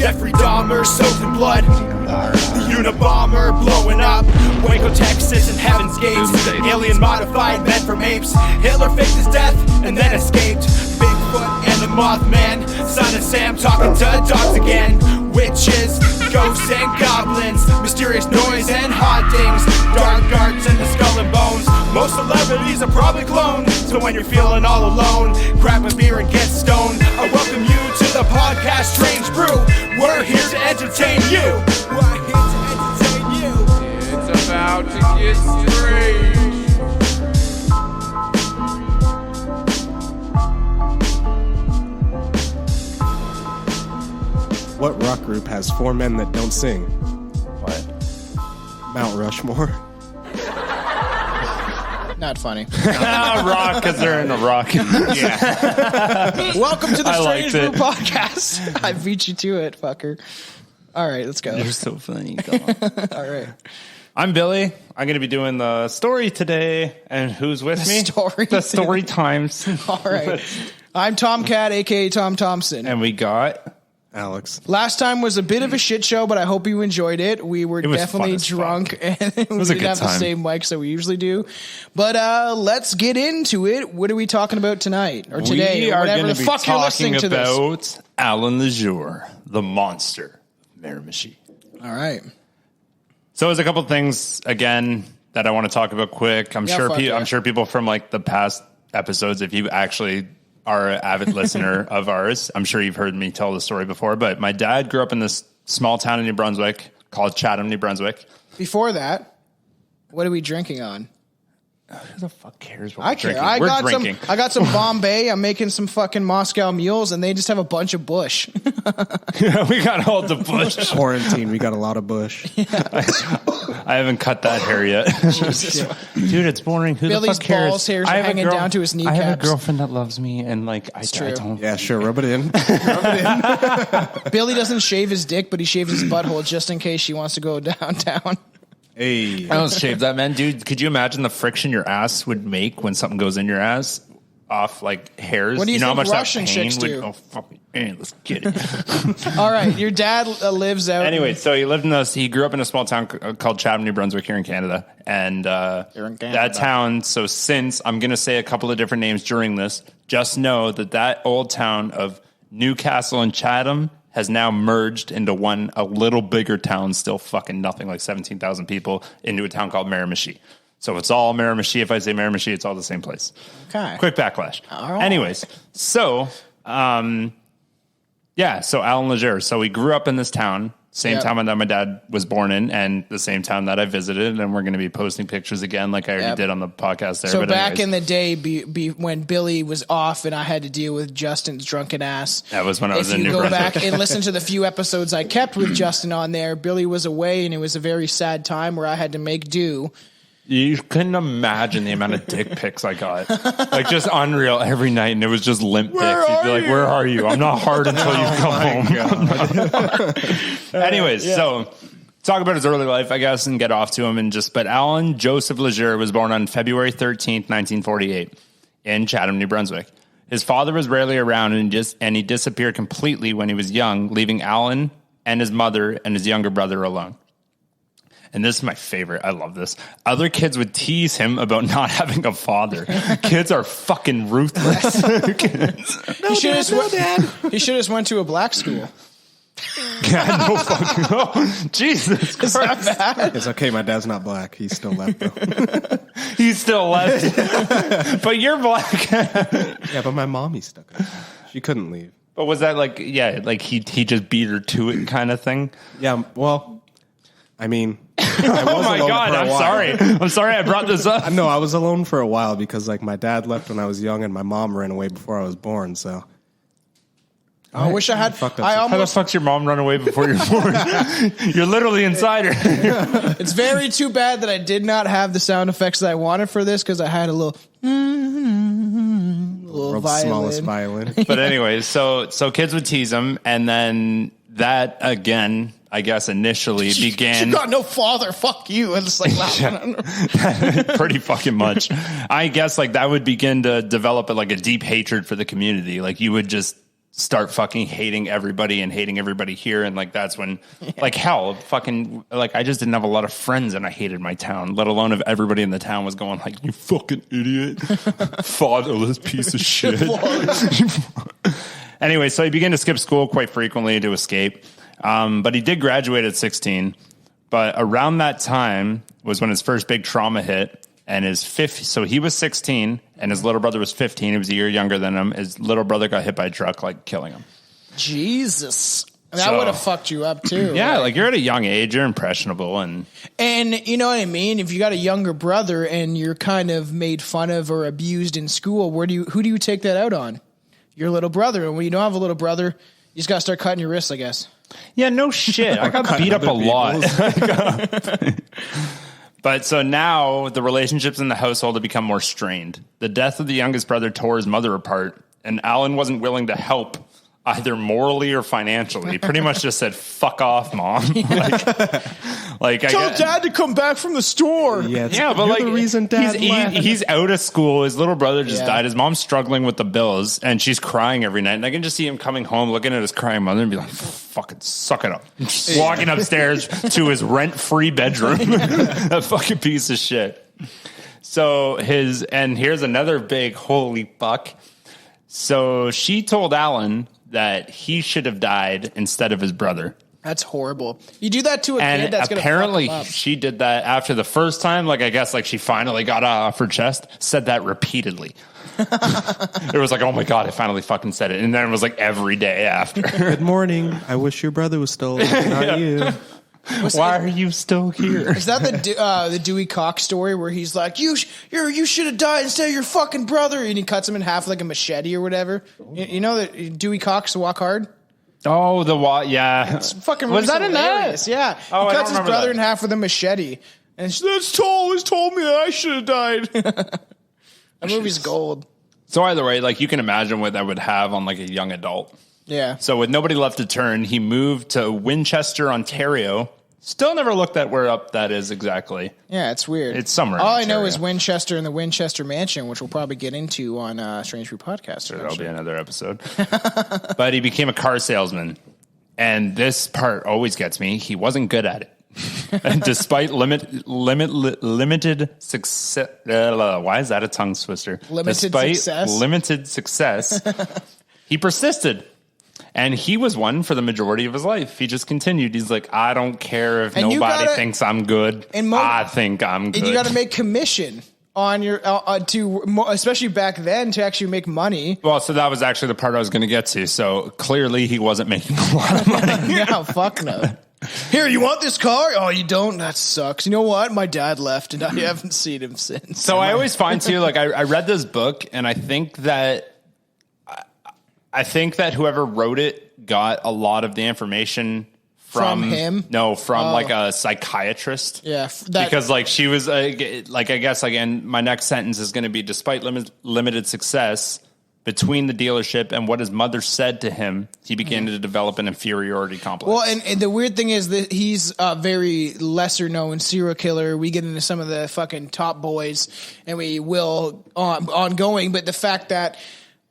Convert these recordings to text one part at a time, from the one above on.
Jeffrey Dahmer soaked in blood. The Unabomber blowing up. Waco, Texas and Heaven's Gates. Alien modified men from apes. Hitler faked his death and then escaped. Bigfoot and the Mothman. Son of Sam talking to dogs again. Witches, ghosts and goblins. Mysterious noise and hauntings. Dark arts and the skull and bones. Most celebrities are probably cloned. So when you're feeling all alone, grab a beer and get stoned. I welcome you to the podcast Strange Brew. We're here to entertain you. We're here to entertain you. It's about to get strange. What rock group has 4 men that don't sing? What? Mount Rushmore. Not funny. Rock, because they're in a rock. Yeah. Welcome to the I Strange liked Brew it. Podcast. I beat you to it, fucker. All right, let's go. You're so funny. All right. I'm Billy. I'm going to be doing the story today. And who's with me? The story times. All right. I'm Tomcat, a.k.a. Tom Thompson. And we got... Alex. Last time was a bit of a shit show, but I hope you enjoyed it. We were was definitely fun as drunk and we was a didn't good have the time. same mics that we usually do. But let's get into it. What are we talking about tonight or today? We or are whatever going the to be fuck you're listening talking to this. about Allan Legere, the monster of Miramichi. All right. So there's a couple things, again, that I want to talk about quick. I'm sure people from like the past episodes, if you actually are an avid listener of ours, I'm sure you've heard me tell the story before, but my dad grew up in this small town in New Brunswick called Chatham, New Brunswick. Before that, what are we drinking on? Who the fuck cares what I we're care. drinking? I got some Bombay. I'm making some fucking Moscow mules, and they just have a bunch of bush. We got all the bush. Quarantine, we got a lot of bush. I haven't cut that hair yet. Dude, it's boring. Who Billy's the fuck cares? balls hairs are hanging down to his kneecaps. I have a girlfriend that loves me, and like I don't. Yeah, sure, rub it in. Billy doesn't shave his dick, but he shaves his butthole just in case she wants to go downtown. Hey. I don't shave that, man. Dude, could you imagine the friction your ass would make when something goes in your ass off like hairs? What do you know think how much Russian that pain chicks would do? Oh, fuck me. Man, let's get it. All right, your dad lives out. Anyway, so he grew up in a small town called Chatham, New Brunswick here in Canada. And that town, so since I'm going to say a couple of different names during this, just know that old town of Newcastle and Chatham has now merged into a little bigger town, still fucking nothing, like 17,000 people, into a town called Miramichi. So it's all Miramichi. If I say Miramichi, it's all the same place. Okay. Quick backlash. All right. Anyways, so, so Allan Legere. So we grew up in this town, same town that my dad was born in, and the same town that I visited, and we're going to be posting pictures again, like I already did on the podcast there. So but back anyways, in the day, when Billy was off and I had to deal with Justin's drunken ass. That was when I was in If New you go Brunswick. back and listen to the few episodes I kept with Justin on there, Billy was away, and it was a very sad time where I had to make do. You couldn't imagine the amount of dick pics I got. Like, just unreal every night, and it was just limp pics. You'd be like, where are you? I'm not hard until you come home. Anyways, so talk about his early life, I guess, and get off to him. But Allan Joseph Legere was born on February 13th, 1948 in Chatham, New Brunswick. His father was rarely around, and he disappeared completely when he was young, leaving Allan and his mother and his younger brother alone. And this is my favorite. I love this. Other kids would tease him about not having a father. Kids are fucking ruthless. He should have went to a black school. God, no fucking. Oh, Jesus Christ. Is that bad? It's okay, my dad's not black. He's still left, though. He's still left. But you're black. Yeah, but my mommy's stuck in it. She couldn't leave. But was that like he just beat her to it kind of thing? Yeah, well, I mean... Oh my God, I'm sorry I brought this up. No, I was alone for a while because like my dad left when I was young and my mom ran away before I was born, so... I wish I had... How the fuck's your mom run away before you're born? You're literally inside her. It's very too bad that I did not have the sound effects that I wanted for this because I had a little World's violin. smallest violin. But anyways, so kids would tease him, and then that again, I guess initially began. You got no father. Fuck you. And it's like pretty fucking much. I guess like that would begin to develop like a deep hatred for the community. Like you would just start fucking hating everybody and hating everybody here. And like, that's when like hell fucking, like I just didn't have a lot of friends and I hated my town, let alone if everybody in the town was going like, you fucking idiot, fatherless piece of shit. Anyway, so he began to skip school quite frequently to escape. But he did graduate at 16. But around that time was when his first big trauma hit. And his so he was 16 and his little brother was 15. He was a year younger than him. His little brother got hit by a truck, like killing him. Jesus. That would have fucked you up too. Yeah, like you're at a young age, you're impressionable. And you know what I mean? If you got a younger brother and you're kind of made fun of or abused in school, who do you take that out on? Your little brother. And when you don't have a little brother, you just got to start cutting your wrists, I guess. Yeah, no shit. I got beat up a lot. But so now the relationships in the household have become more strained. The death of the youngest brother tore his mother apart, and Allan wasn't willing to help either morally or financially. He pretty much just said, fuck off, Mom. like tell Dad to come back from the store. Yeah, but like the reason Dad he's out of school. His little brother just died. His mom's struggling with the bills, and she's crying every night. And I can just see him coming home, looking at his crying mother, and be like, fucking suck it up. Walking upstairs to his rent-free bedroom. That fucking piece of shit. So and here's another big holy fuck. So she told Allan that he should have died instead of his brother. That's horrible. You do that to a kid, that's going to apparently fuck him up. She did that after the first time. Like, I guess like she finally got off her chest, said that repeatedly. It was like, oh my God, I finally fucking said it. And then it was like every day after. Good morning. I wish your brother was still alive, not you. Why are you still here? Is that the Dewey Cox story where he's like, you should have died instead of your fucking brother, and he cuts him in half like a machete or whatever? You know that Dewey Cox, Walk Hard? Oh, yeah. It's fucking was that hilarious. in that? Yeah. Oh, he cuts his brother in half with a machete. And that's always told me that I should have died. That movie's gold. So either way, like you can imagine what that would have on like a young adult. Yeah. So with nobody left to turn, he moved to Winchester, Ontario. Still never looked at where up that is exactly. Yeah, it's weird. It's somewhere. All I know is Winchester and the Winchester Mansion, which we'll probably get into on Strange Brew Podcast. Sure, that'll be another episode. But he became a car salesman. And this part always gets me. He wasn't good at it. And despite limited success, why is that a tongue twister? Limited success, he persisted. And he was one for the majority of his life. He just continued. He's like, I don't care if nobody thinks I'm good. I think I'm good. And you got to make commission on your especially back then, to actually make money. Well, so that was actually the part I was going to get to. So clearly he wasn't making a lot of money. No, fuck no. Here, you want this car? Oh, you don't? That sucks. You know what? My dad left, and I haven't seen him since. So I always find, too, like, I read this book, and I think that whoever wrote it got a lot of the information from him. No, from like a psychiatrist. Yeah, because like she was like, I guess again, my next sentence is going to be, despite limited success between the dealership and what his mother said to him, he began to develop an inferiority complex. Well, and the weird thing is that he's a very lesser known serial killer. We get into some of the fucking top boys, and we will ongoing. But the fact that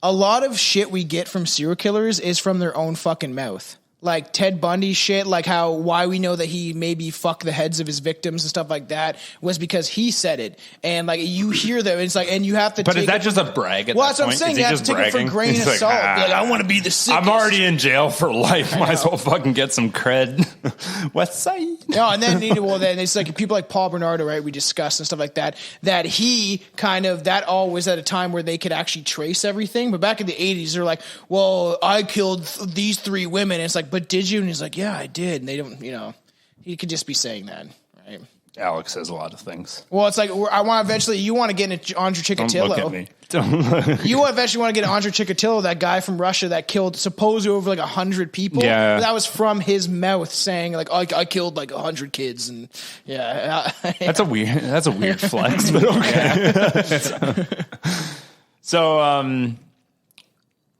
a lot of shit we get from serial killers is from their own fucking mouth. Like Ted Bundy shit, like why we know that he maybe fucked the heads of his victims and stuff like that was because he said it. And like you hear them, it's like, and you have to But is that just a brag at that point? Well, that's what I'm saying. You have to take it for a grain of salt. Like, I want to be the sickest. I'm already in jail for life. Might as well fucking get some cred. West Side. No, and then it's like people like Paul Bernardo, right? We discussed and stuff like that. That he kind of, that all was at a time where they could actually trace everything. But back in the 80s, they're like, well, I killed these 3 women. And it's like, but did you? And he's like, yeah, I did. And they don't, he could just be saying that, right? Alex says a lot of things. Well, it's like, I want eventually, you want to get into Andre Chikatilo. Don't look at me. Don't. You eventually want to get Andre Chikatilo, that guy from Russia that killed supposedly over like 100 people. Yeah. That was from his mouth saying like, I killed like 100 kids. And yeah. That's a weird flex, but okay.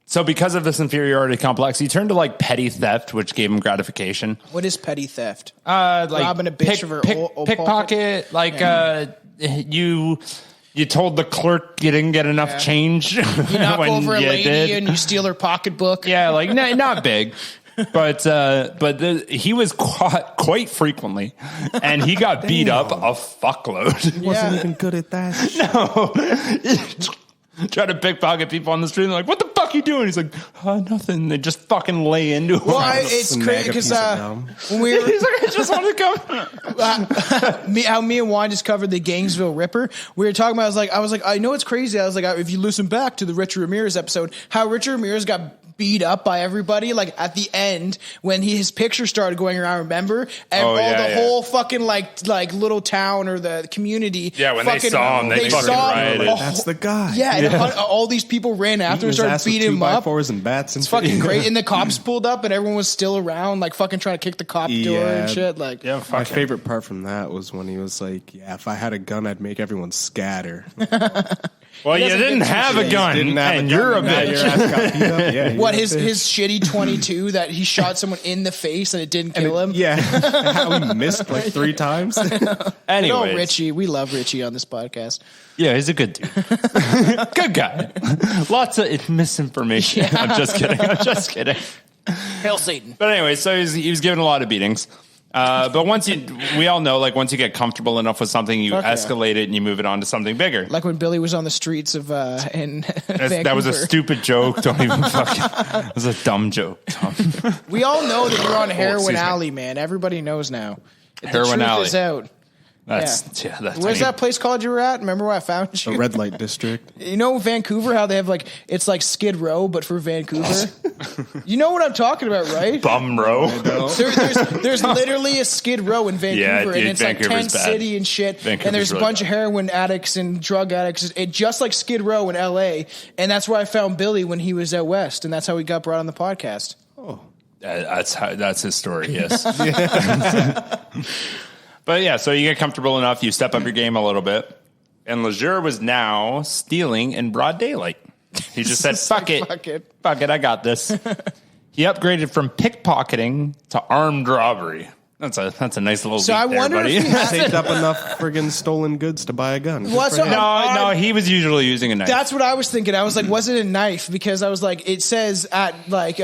So because of this inferiority complex, he turned to like petty theft, which gave him gratification. What is petty theft? Like robbing a bitch of her pickpocket. Like You told the clerk you didn't get enough change. You knock when over a you lady did. and you steal her pocketbook. Yeah, like not big. But he was caught quite frequently, and he got beat up a fuckload. He wasn't even good at that. No. Try to pickpocket people on the street. And they're like, "What the fuck are you doing?" He's like, "Nothing." They just fucking lay into him. Well, it's crazy because when we were, He's like, "I just wanted to come." how me and Juan just covered the Gainesville Ripper. We were talking about. I was like, I know it's crazy. I was like, if you listen back to the Richard Ramirez episode, how Richard Ramirez got beat up by everybody, like at the end when his picture started going around, remember? And whole fucking like little town or the community. Yeah, when they saw him, they fucking rioted. That's the guy. Yeah, and all these people ran after and started beating him up. 2x4s and bats and it's fucking great. And the cops pulled up and everyone was still around, like fucking trying to kick the cop door and shit. Like, my favorite part from that was when he was like, if I had a gun, I'd make everyone scatter. Well, you didn't have a gun, and you're a bitch. What, his shitty 22 that he shot someone in the face and it didn't kill him? Yeah. How he missed like 3 times. Anyways. No, Richie. We love Richie on this podcast. Yeah, he's a good dude. Good guy. Lots of misinformation. Yeah. I'm just kidding. Hail Satan. But anyway, so he was given a lot of beatings. But we all know, like, once you get comfortable enough with something, you escalate it and you move it on to something bigger. Like when Billy was on the streets of in Vancouver. That was a stupid joke. Don't even fucking. It was a dumb joke, Tom. We all know that you're on Heroin Alley, man. Everybody knows now. Heroin Alley is out. That's Where's that place called you were at? Remember where I found you? The red light district. You know Vancouver, how they have it's like Skid Row, but for Vancouver? You know what I'm talking about, right? Bum Row. There's literally a Skid Row in Vancouver, yeah, dude, and it's Vancouver's like tent city and shit. Vancouver's and there's a bunch of heroin addicts and drug addicts. It's just like Skid Row in LA, and that's where I found Billy when he was out west, and that's how he got brought on the podcast. Oh, that's his story. Yes. But yeah, so you get comfortable enough, you step up your game a little bit, and Legere was now stealing in broad daylight. He just said, fuck it, I got this. He upgraded from pickpocketing to armed robbery. That's a nice little so I wonder if he saved up enough friggin' stolen goods to buy a gun. No, he was usually using a knife. That's what I was thinking. I was like, was it a knife? Because I was like, it says at like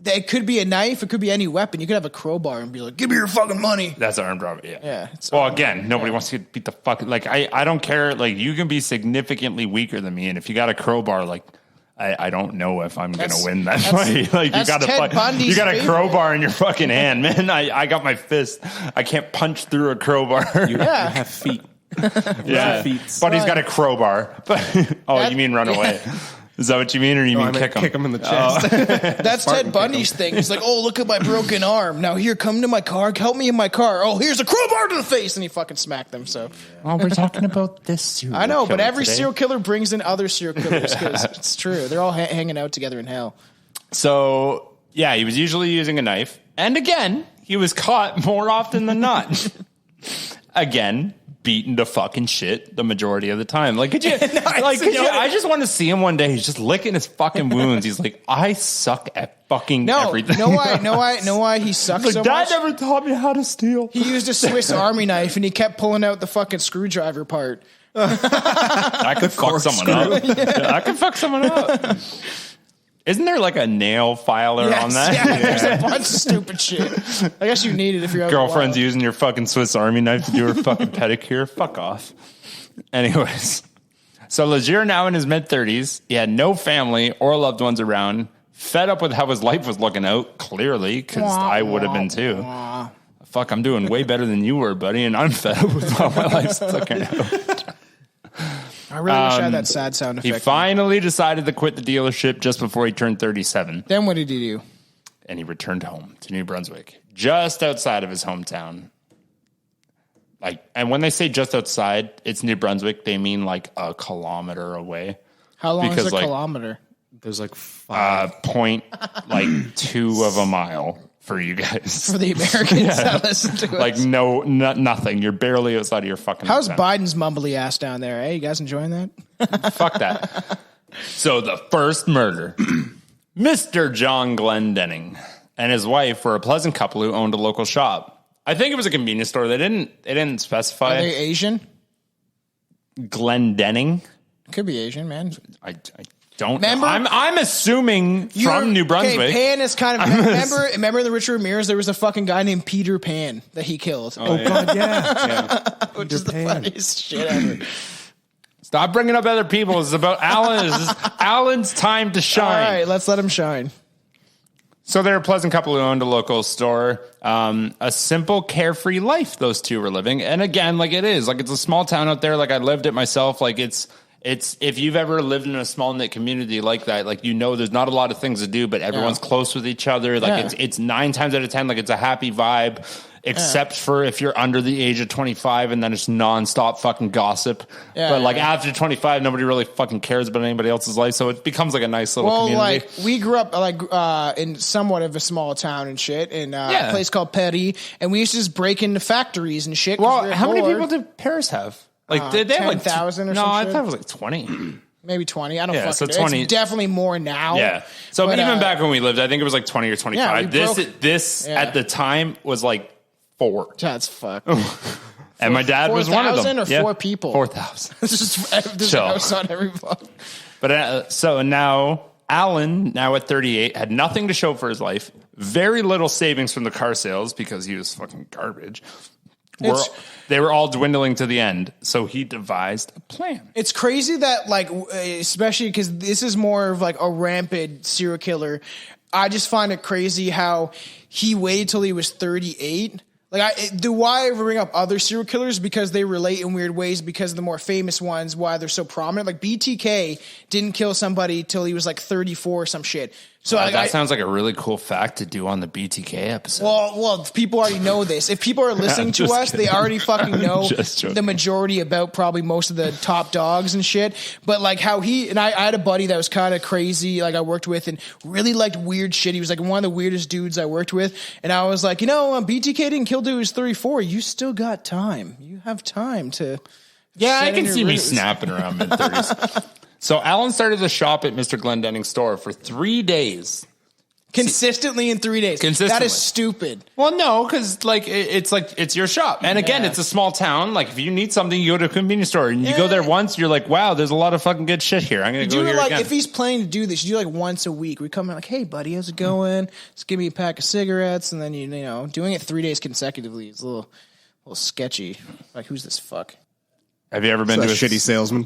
it could be a knife. It could be any weapon. You could have a crowbar and be like, give me your fucking money. That's armed robbery, yeah. Well, again, nobody wants to get beat the fuck. Like, I don't care. Like, you can be significantly weaker than me. And if you got a crowbar, like, I don't know if I'm going to win that fight. Like, you got a crowbar in your fucking hand, man. I got my fist. I can't punch through a crowbar. You have feet. Yeah. But he's got a crowbar. You mean run away. Is that what you mean, or you mean kick him? Kick him in the chest. That's Ted Bundy's thing. He's like, oh, look at my broken arm. Now here, come to my car. Help me in my car. Oh, here's a crowbar to the face. And he fucking smacked them. So, well, we're talking about this serial I know, but every today. serial killer brings in other serial killers because it's true. They're all hanging out together in hell. So, yeah, he was usually using a knife. And again, he was caught more often than not. Again, beaten to fucking shit the majority of the time. Like, I just want to see him one day. He's just licking his fucking wounds. He's like, I suck at fucking everything. Know why he sucks so much? Dad never taught me how to steal. He used a Swiss Army knife and he kept pulling out the fucking screwdriver part. I could fuck someone up. Yeah, I could fuck someone up. Isn't there like a nail filer on that? Yeah, there's a bunch of stupid shit. I guess you need it if you're girlfriend's using your fucking Swiss Army knife to do her fucking pedicure. Fuck off. Anyways, so Legere now in his mid-30s. He had no family or loved ones around. Fed up with how his life was looking out, clearly, because I would have been too. Fuck, I'm doing way better than you were, buddy, and I'm fed up with how my life's looking out. I really wish I had that sad sound effect. He finally decided to quit the dealership just before he turned 37. Then what did he do? And he returned home to New Brunswick, just outside of his hometown. And when they say just outside, it's New Brunswick. They mean like a kilometer away. How long is a kilometer? There's like 0.2 of a mile for you guys. For the Americans that listen to us. Like nothing. You're barely outside of your fucking How's hometown. Biden's mumbly ass down there? Hey, you guys enjoying that? Fuck that. So the first murder. Mr. John Glendenning and his wife were a pleasant couple who owned a local shop. I think it was a convenience store. They didn't specify. Are they Asian? Glendenning. Could be Asian, man. I don't remember. I'm assuming from New Brunswick. Okay, Pan is kind of. Remember the Richard Ramirez? There was a fucking guy named Peter Pan that he killed. Oh God, yeah. Which is the funniest shit ever. Stop bringing up other people. It's about Allan. This is Allan's time to shine. All right, let's let him shine. So they're a pleasant couple who owned a local store. A simple, carefree life those two were living. And again, like it is, like it's a small town out there. Like I lived it myself. Like it's if you've ever lived in a small knit community like that, like there's not a lot of things to do, but everyone's close with each other. Like it's 9 times out of 10, like it's a happy vibe. Except for if you're under the age of 25 and then it's nonstop fucking gossip. But like after 25, nobody really fucking cares about anybody else's life. So it becomes like a nice little community. Like we grew up in somewhat of a small town and shit in a place called Paris. And we used to just break into factories and shit. Well, how many people did Paris have? Like did they have like 10,000 or something? No, I thought it was like 20. Maybe 20. I don't fucking so know. 20. It's definitely more now. Yeah. So but even back when we lived, I think it was like 20 or 25. This at the time was like 4. That's fucked. And my dad was one of them. 4,000 or 4 people? 4,000. This is a house on every block. But so now Allan, now at 38, had nothing to show for his life. Very little savings from the car sales because he was fucking garbage. They were all dwindling to the end. So he devised a plan. It's crazy that, like, especially because this is more of like a rampant serial killer. I just find it crazy how he waited till he was 38. Like, why I bring up other serial killers? Because they relate in weird ways because of the more famous ones, why they're so prominent. Like, BTK didn't kill somebody till he was like 34 or some shit. So that sounds like a really cool fact to do on the BTK episode. Well, people already know this. If people are listening to us, they already fucking know the majority about probably most of the top dogs and shit. But like how I had a buddy that was kind of crazy, like I worked with and really liked weird shit. He was like one of the weirdest dudes I worked with. And I was like, BTK didn't kill dude who was 34. You still got time. You have time to. Yeah, I can see me snapping around mid-30s. So Allan started the shop at Mr. Glendenning's store for 3 days. Consistently in 3 days. That is stupid. Well, no, because it's your shop. And again, it's a small town. Like if you need something, you go to a convenience store and you go there once, you're like, wow, there's a lot of fucking good shit here. I'm going to go here again. If he's planning to do this, you do like once a week. We come in like, hey, buddy, how's it going? Just give me a pack of cigarettes. And then, doing it 3 days consecutively is a little sketchy. Like, who's this fuck? Have you ever been to a shitty salesman?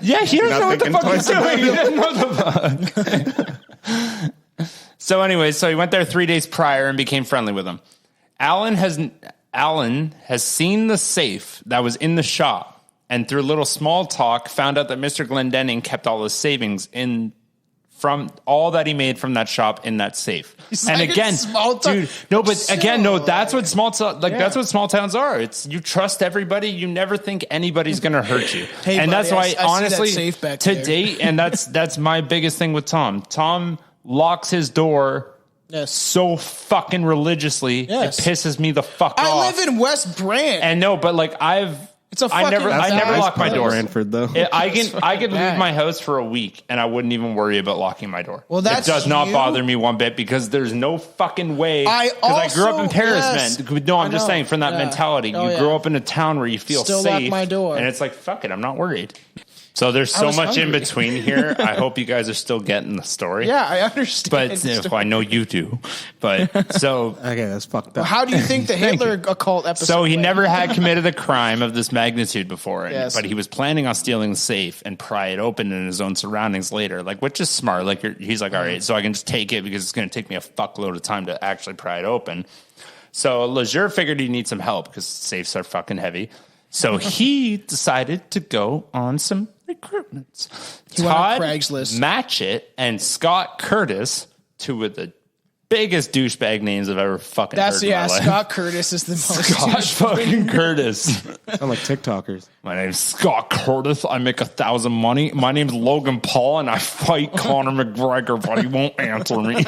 Yeah, he doesn't know what the fuck he's doing. He doesn't know the fuck. So anyway, he went there 3 days prior and became friendly with him. Allan has seen the safe that was in the shop and through a little small talk found out that Mr. Glendenning kept all his savings from all that he made from that shop in that safe. And again, dude, that's what that's what small towns are. It's you trust everybody. You never think anybody's going to hurt you. Hey, and buddy, that's why, honestly, to date, and that's my biggest thing with Tom. Tom locks his door so fucking religiously. It pisses me the fuck off. I live in West Brant. And I never lock my door. Brantford, though. I could leave my house for a week and I wouldn't even worry about locking my door. Well, it does not bother me one bit because there's no fucking way. Because I grew up in Paris, man. No, I'm just saying from that mentality. You grow up in a town where you feel safe. Lock my door. And it's like, fuck it, I'm not worried. So there's so much in between here. I hope you guys are still getting the story. Yeah, I understand. But I know you do. But so okay, that's fucked up. Well, how do you think the Hitler occult episode? So he never had committed a crime of this magnitude before, but he was planning on stealing the safe and pry it open in his own surroundings later. Like, which is smart. Like he's like, all right, so I can just take it because it's going to take me a fuckload of time to actually pry it open. So Legere figured he'd need some help because safes are fucking heavy. So he decided to go on some recruitments. Todd Matchett and Scott Curtis, two of the biggest douchebag names I've ever fucking heard in my life. Scott Curtis is the most Scott fucking Curtis. Sound like TikTokers. My name's Scott Curtis. I make 1,000 money. My name's Logan Paul, and I fight Conor McGregor, but he won't answer me.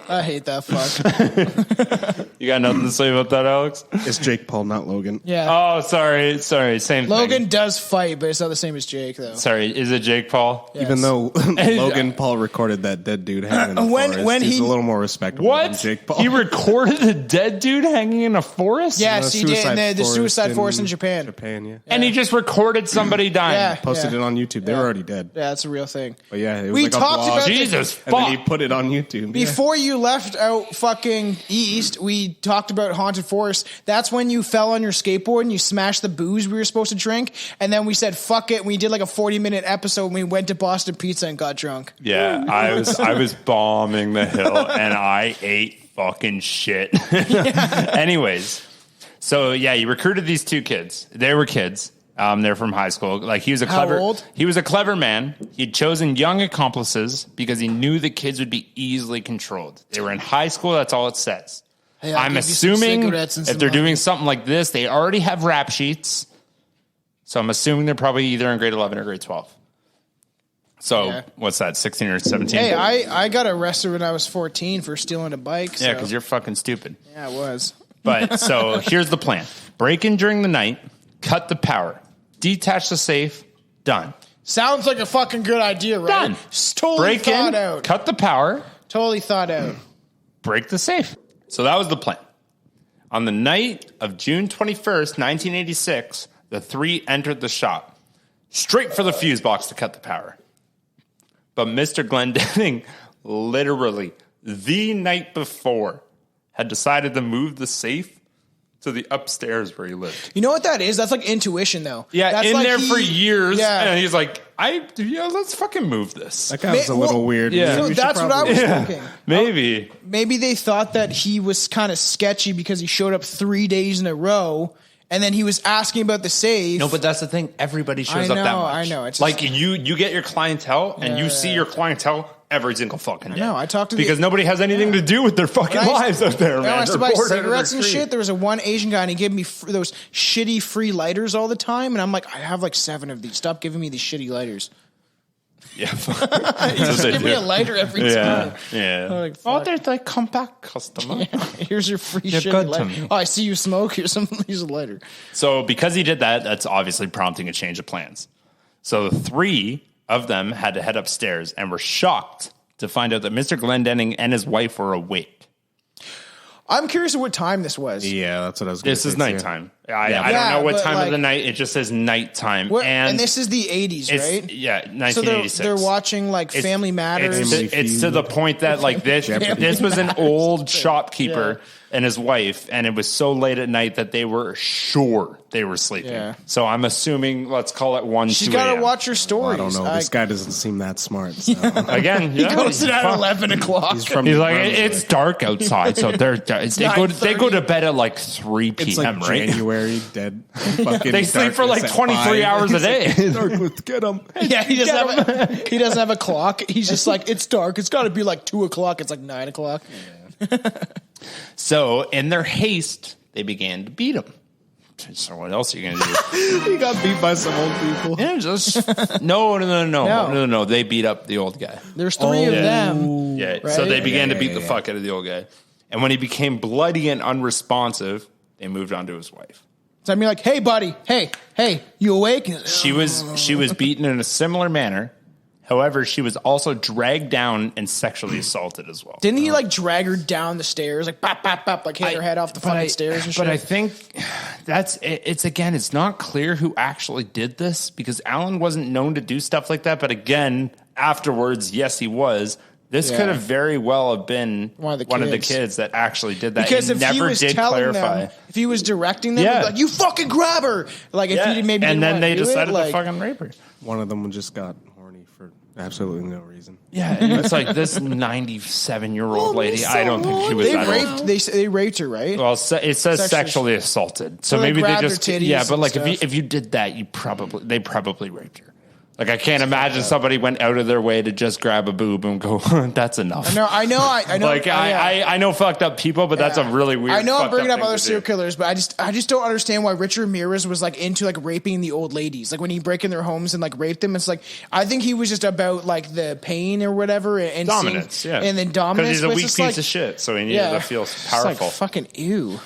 I hate that fuck. You got nothing to say about that, Alex? It's Jake Paul, not Logan. Yeah. Oh, sorry. Same Logan thing. does fight, but it's not the same as Jake, though. Sorry, is it Jake Paul? Yes. Even though Logan Paul recorded that dead dude hanging in the forest, he's a little more respectable than Jake Paul. He recorded a dead dude hanging in a forest? Yes, he did in the suicide forest in Japan. Yeah. And he just recorded somebody dying. Yeah. Posted it on YouTube. They were already dead. Yeah, that's a real thing. But yeah, it was We like a talked blog. about Jesus, And then fuck. he put it on YouTube. Before you left out fucking east, we talked about haunted forest. That's when you fell on your skateboard and you smashed the booze we were supposed to drink. And then we said, fuck it. And we did like a 40-minute episode and we went to Boston Pizza and got drunk. Yeah, I was bombing the hill and I ate fucking shit. Anyways, so yeah, he recruited these two kids. They were kids. They're from high school. Like he was a clever. How old? He was a clever man. He'd chosen young accomplices because he knew the kids would be easily controlled. They were in high school. That's all it says. Hey, I'll I'm give you some assuming cigarettes and if some they're money. doing something like this, they already have rap sheets. So I'm assuming they're probably either in grade 11 or grade 12. So Yeah. what's that? 16 or 17? Hey, I got arrested when I was 14 for stealing a bike. Yeah, because you're fucking stupid. Yeah, it was. But so here's the plan: break in during the night, cut the power, detach the safe. Done. Sounds like a fucking good idea, right? Done. It's totally Break thought in, out. cut the power, Totally thought out. break the safe. So that was the plan. On the night of June 21st, 1986, the three entered the shop, straight for the fuse box to cut the power. But Mr. Glendenning, literally the night before, had decided to move the safe to the upstairs where he lived. You know what that is? That's like intuition, though. Yeah, That's in like there for years. Yeah. And he's like, let's fucking move this. That guy was a little weird. Yeah. So We should that's what I probably- was thinking. Maybe. Maybe they thought that he was kind of sketchy because he showed up 3 days in a row, and then he was asking about the safe. No, but that's the thing. Everybody shows I up that know, much. I know. It's just- like you get your clientele, and you see your clientele every single fucking day. know, I talked to because nobody has anything to do with their fucking When I used- lives out there, When I man. used to They're buy bored out of cigarettes their and tree. shit, there was a one Asian guy, and he gave me those shitty free lighters all the time, and I'm like, I have like 7 of these. Stop giving me these shitty lighters. Yeah, Just give me a lighter every time. yeah. Like, Oh, fuck. they're like compact customer. Here's your free You're shitty good to lighter. me. Oh, I see you smoke. Here's a lighter. So because he did that, that's obviously prompting a change of plans. So the 3 of them had to head upstairs and were shocked to find out that Mr. Glendenning and his wife were awake. I'm curious of what time this was. Yeah, that's what I was going to This say. is too. nighttime. I Yeah, don't know what but time of like- the night. It just says nighttime. What- and and this is the 80s, it's, right? yeah, So 1986. they're watching like Family Matters. It's to the point that like this was an old shopkeeper and his wife, and it was so late at night that they were sure they were sleeping. Yeah. So I'm assuming, let's call it 1, She's 2 got to a.m. watch her stories. I don't know. This guy doesn't seem that smart. So. Again, He goes at 11 o'clock. He's from He's New like, Brunswick. it's dark outside, so they go to bed at like 3 p.m. It's like right? January, dead. Fucking They sleep for like darkness at 23 5. hours a day. It's dark, let's get him. Yeah, he doesn't have a clock. He's just like, it's dark. It's got to be like 2 o'clock. It's like 9 o'clock. So in their haste, they began to beat him. So what else are you gonna do? He got beat by some old people. Yeah, just no. They beat up the old guy. There's 3 of them. Yeah. Right? So they began to Yeah, beat yeah, the yeah. fuck out of the old guy. And when he became bloody and unresponsive, they moved on to his wife. So I mean, like, hey, buddy, hey, you awake? She was beaten in a similar manner. However, she was also dragged down and sexually assaulted as well. Didn't he like drag her down the stairs, like bop, bop, bop, like hit her head off the fucking stairs and shit? But I think it's not clear who actually did this because Allan wasn't known to do stuff like that. But again, afterwards, yes, he was. This Yeah. could have very well have been One of the kids that actually did that. because He if never he was did telling clarify. them, if he was directing them, Yeah. he'd be like, you fucking grab her. Like if he maybe and didn't then wanna they do it, decided like, to fucking rape her. One of them just got horny for absolutely no reason. Yeah, and it's like this 97-year-old lady. I don't think she was They that old. raped. They raped her, right? Well, it says sexually assaulted, so they maybe they grabbed her just titties but and like stuff. if you did that, they probably raped her. Like, I can't imagine somebody went out of their way to just grab a boob and go, that's enough. I know. Like, I know fucked up people, but that's a really weird. I know I'm bringing up other serial killers, but I just don't understand why Richard Ramirez was like into like raping the old ladies. Like when he break in their homes and like rape them, it's like I think he was just about like the pain or whatever and dominance, and then dominance. Because he's a weak piece of shit, so he needed to feel powerful. Like, fucking ew.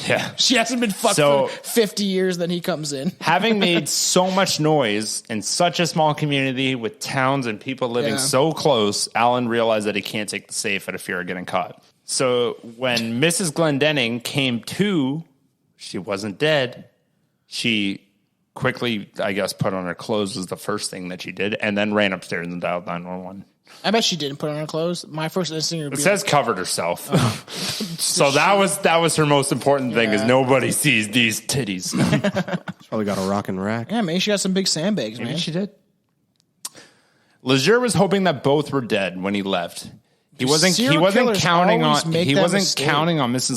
Yeah. She hasn't been fucked for 50 years, then he comes in. Having made so much noise in such a small community with towns and people living so close, Allan realized that he can't take the safe out of fear of getting caught. So when Mrs. Glendenning came to, she wasn't dead. She quickly, I guess, put on her clothes was the first thing that she did, and then ran upstairs and dialed 911. I bet she didn't put on her clothes. My first instinct would be says covered herself. So that was her most important thing is nobody sees these titties. She's probably got a rockin' rack. Yeah, maybe she got some big sandbags, Maybe man. she did. Legere was hoping that both were dead when he left. He wasn't counting on Mrs.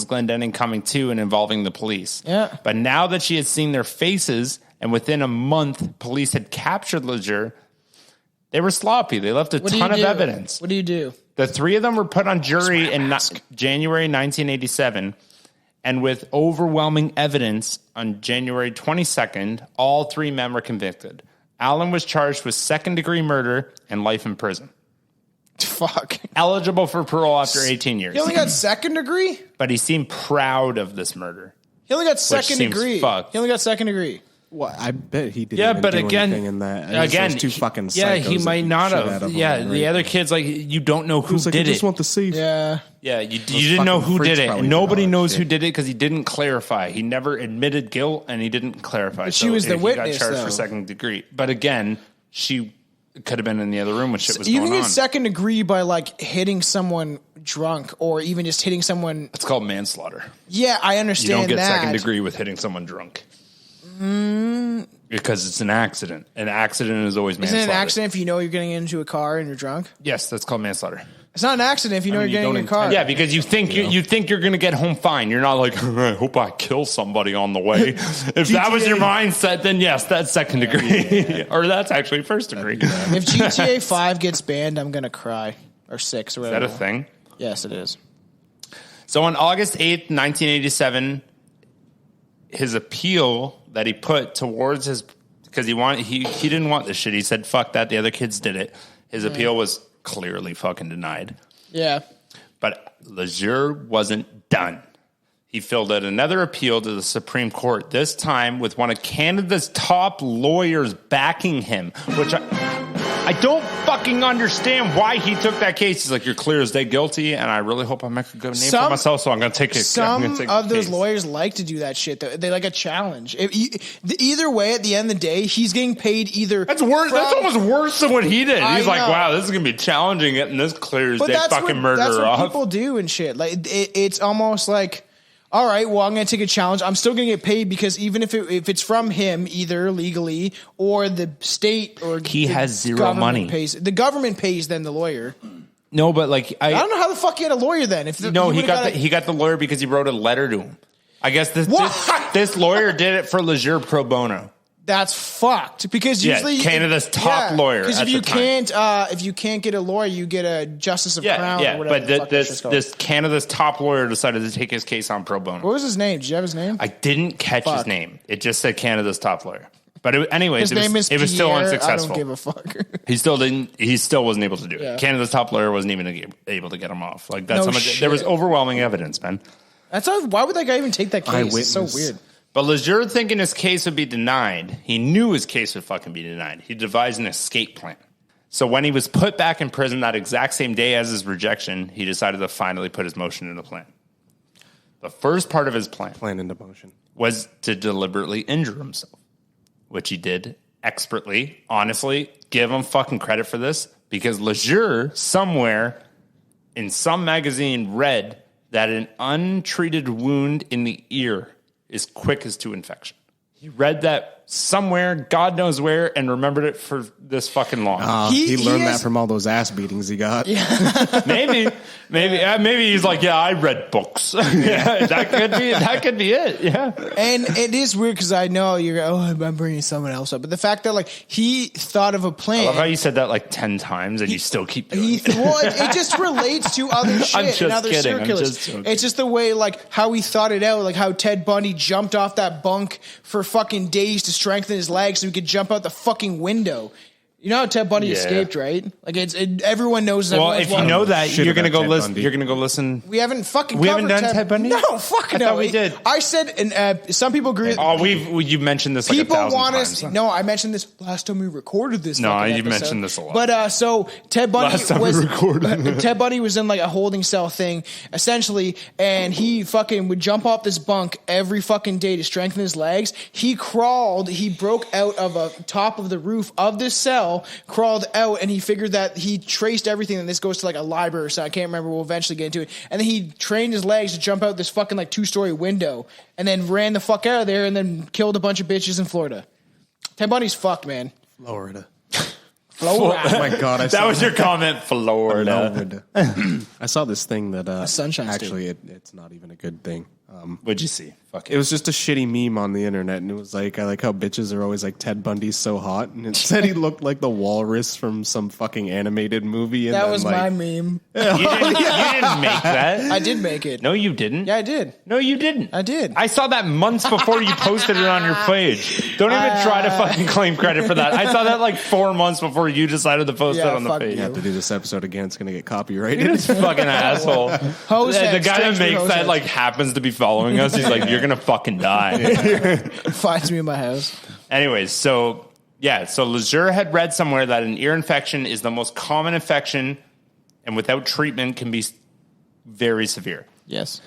Glendenning coming to and involving the police. Yeah. But now that she had seen their faces and within a month police had captured Legere, they were sloppy. They left a ton of evidence. What do you do? The three of them were put on jury in January 1987, and with overwhelming evidence on January 22nd, all three men were convicted. Allan was charged with second-degree murder and life in prison. Fuck. Eligible for parole after 18 years. He only got second degree? But he seemed proud of this murder. He only got second degree. Fucked. He only got second degree. Well, I bet he didn't. Yeah, but do again, anything in that. Again, two fucking he might not have. Yeah, the other kids, like, you don't know who did it. Just want the safe. Yeah, you didn't know who did it. And nobody knows who did it because he didn't clarify. He never admitted guilt, and he didn't clarify. But she was the witness. He got charged for second degree. But again, she could have been in the other room when shit was going on. You can get second degree by like hitting someone drunk, or even just hitting someone. It's called manslaughter. Yeah, I understand. You don't get second degree with hitting someone drunk. Because it's an accident. An accident is always manslaughter. Isn't it an accident if you know you're getting into a car and you're drunk? Yes, that's called manslaughter. It's not an accident if you know you're getting in a car. Yeah, because you think you're going to get home fine. You're not like, I hope I kill somebody on the way. If that was your mindset, then yes, that's second degree. Or that's actually first degree. If GTA 5 gets banned, I'm going to cry. Or 6 or whatever. Is that a thing? Yes, it is. So on August 8th, 1987, his appeal that he put towards his, because he didn't want this shit. He said, fuck that. The other kids did it. His appeal was clearly fucking denied. Yeah. But Legere wasn't done. He filled out another appeal to the Supreme Court, this time with one of Canada's top lawyers backing him, which I don't fucking understand why he took that case. He's like, you're clear as day guilty, and I really hope I make a good name for myself, so I'm going to take it. Some of those lawyers like to do that shit, though. They like a challenge. Either way, at the end of the day, he's getting paid either. That's worse. That's almost worse than what he did. He's like, wow, this is going to be challenging, getting this clear as day fucking murderer off. That's what people do and shit. Like, it's almost like, all right, well, I'm going to take a challenge. I'm still going to get paid because even if it's from him, either legally or the state or he has zero money. The government pays then the lawyer. No, but like I don't know how the fuck he had a lawyer then. He got the lawyer because he wrote a letter to him. I guess this lawyer did it for Legere pro bono. That's fucked because usually Canada's top lawyer. Because if you can't get a lawyer, you get a justice of crown. Yeah, or whatever. But this Canada's top lawyer decided to take his case on pro bono. What was his name? Did you have his name? I didn't catch his name. It just said Canada's top lawyer. But anyways, it was still unsuccessful. I don't give a fuck. He still wasn't able to do it. Yeah. Canada's top lawyer wasn't even able to get him off. Like that's how much. There was overwhelming evidence, man. Why would that guy even take that case? It's so weird. But Legere, thinking his case would be denied, he knew his case would fucking be denied. He devised an escape plan. So when he was put back in prison that exact same day as his rejection, he decided to finally put his motion into plan. The first part of his plan into motion was to deliberately injure himself, which he did expertly. Honestly, give him fucking credit for this, because Legere somewhere in some magazine read that an untreated wound in the ear is quickest to infection. He read that somewhere, God knows where, and remembered it for this fucking long. He learned that from all those ass beatings he got. Yeah. Maybe. Maybe he's like, yeah, I read books. Yeah, that could be it. Yeah, and it is weird because I know you're. Oh, I'm bringing someone else up, but the fact that like he thought of a plan. I love how you said that like 10 times and you still keep doing it. Well, it just relates to other shit and other serial killers. It's just the way like how he thought it out, like how Ted Bundy jumped off that bunk for fucking days to strengthen his legs so he could jump out the fucking window. You know how Ted Bundy escaped, right? Like everyone knows that. Well, if you know that, you're gonna go listen. You're gonna go listen. We haven't fucking. We haven't done Ted Bundy. No, fuck no. We did. I said, and some people agree. Oh, you mentioned this. People like 1,000 want times. us. No, I mentioned this last time we recorded this. No, you mentioned this a lot. But so Ted Bundy last time we recorded. Ted Bundy was in like a holding cell thing, essentially, and he fucking would jump off this bunk every fucking day to strengthen his legs. He crawled. He broke out of a top of the roof of this cell, crawled out, and he figured that he traced everything, and this goes to like a library, so I can't remember, we'll eventually get into it, and then he trained his legs to jump out this fucking like 2-story window and then ran the fuck out of there and then killed a bunch of bitches in Florida. Ted Bundy's fucked, man. Florida. Oh my god, that was your comment. Florida. I saw this thing that Sunshine actually it's not even a good thing. What'd you see? It was just a shitty meme on the internet, and it was like, I like how bitches are always like, Ted Bundy's so hot, and it said he looked like the walrus from some fucking animated movie. And that then, was like, my meme. You didn't make that. I did make it. No, you didn't. Yeah, I did. No, you didn't. I did. I saw that months before you posted it on your page. Don't even try to fucking claim credit for that. I saw that like 4 months before you decided to post it on the page. You have to do this episode again. It's going to get copyrighted. You're this fucking asshole. The guy that makes that like happens to be following us. He's like, you're going to fucking die. Finds me in my house. Anyways, so Legere had read somewhere that an ear infection is the most common infection, and without treatment can be very severe. Yes.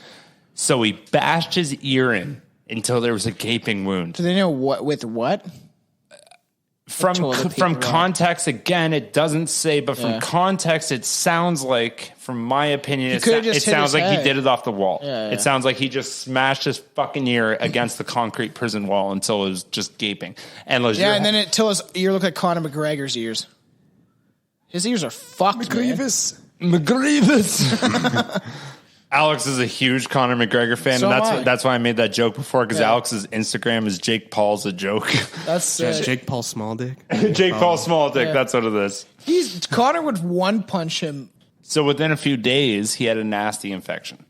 So he bashed his ear in until there was a gaping wound. Do they know what with what? From context, again, it doesn't say, but from context, it sounds like, from my opinion, it sounds like he did it off the wall. Yeah. It sounds like he just smashed his fucking ear against the concrete prison wall until it was just gaping. And Legere and then until his ear looked like Conor McGregor's ears. His ears are fucked, McGreevis. Alex is a huge Conor McGregor fan, so and that's why I made that joke before, because Alex's Instagram is Jake Paul's a joke. That's Jake Paul Small Dick. Jake Paul Small Dick, that's what it is. Conor would one punch him. So within a few days, he had a nasty infection.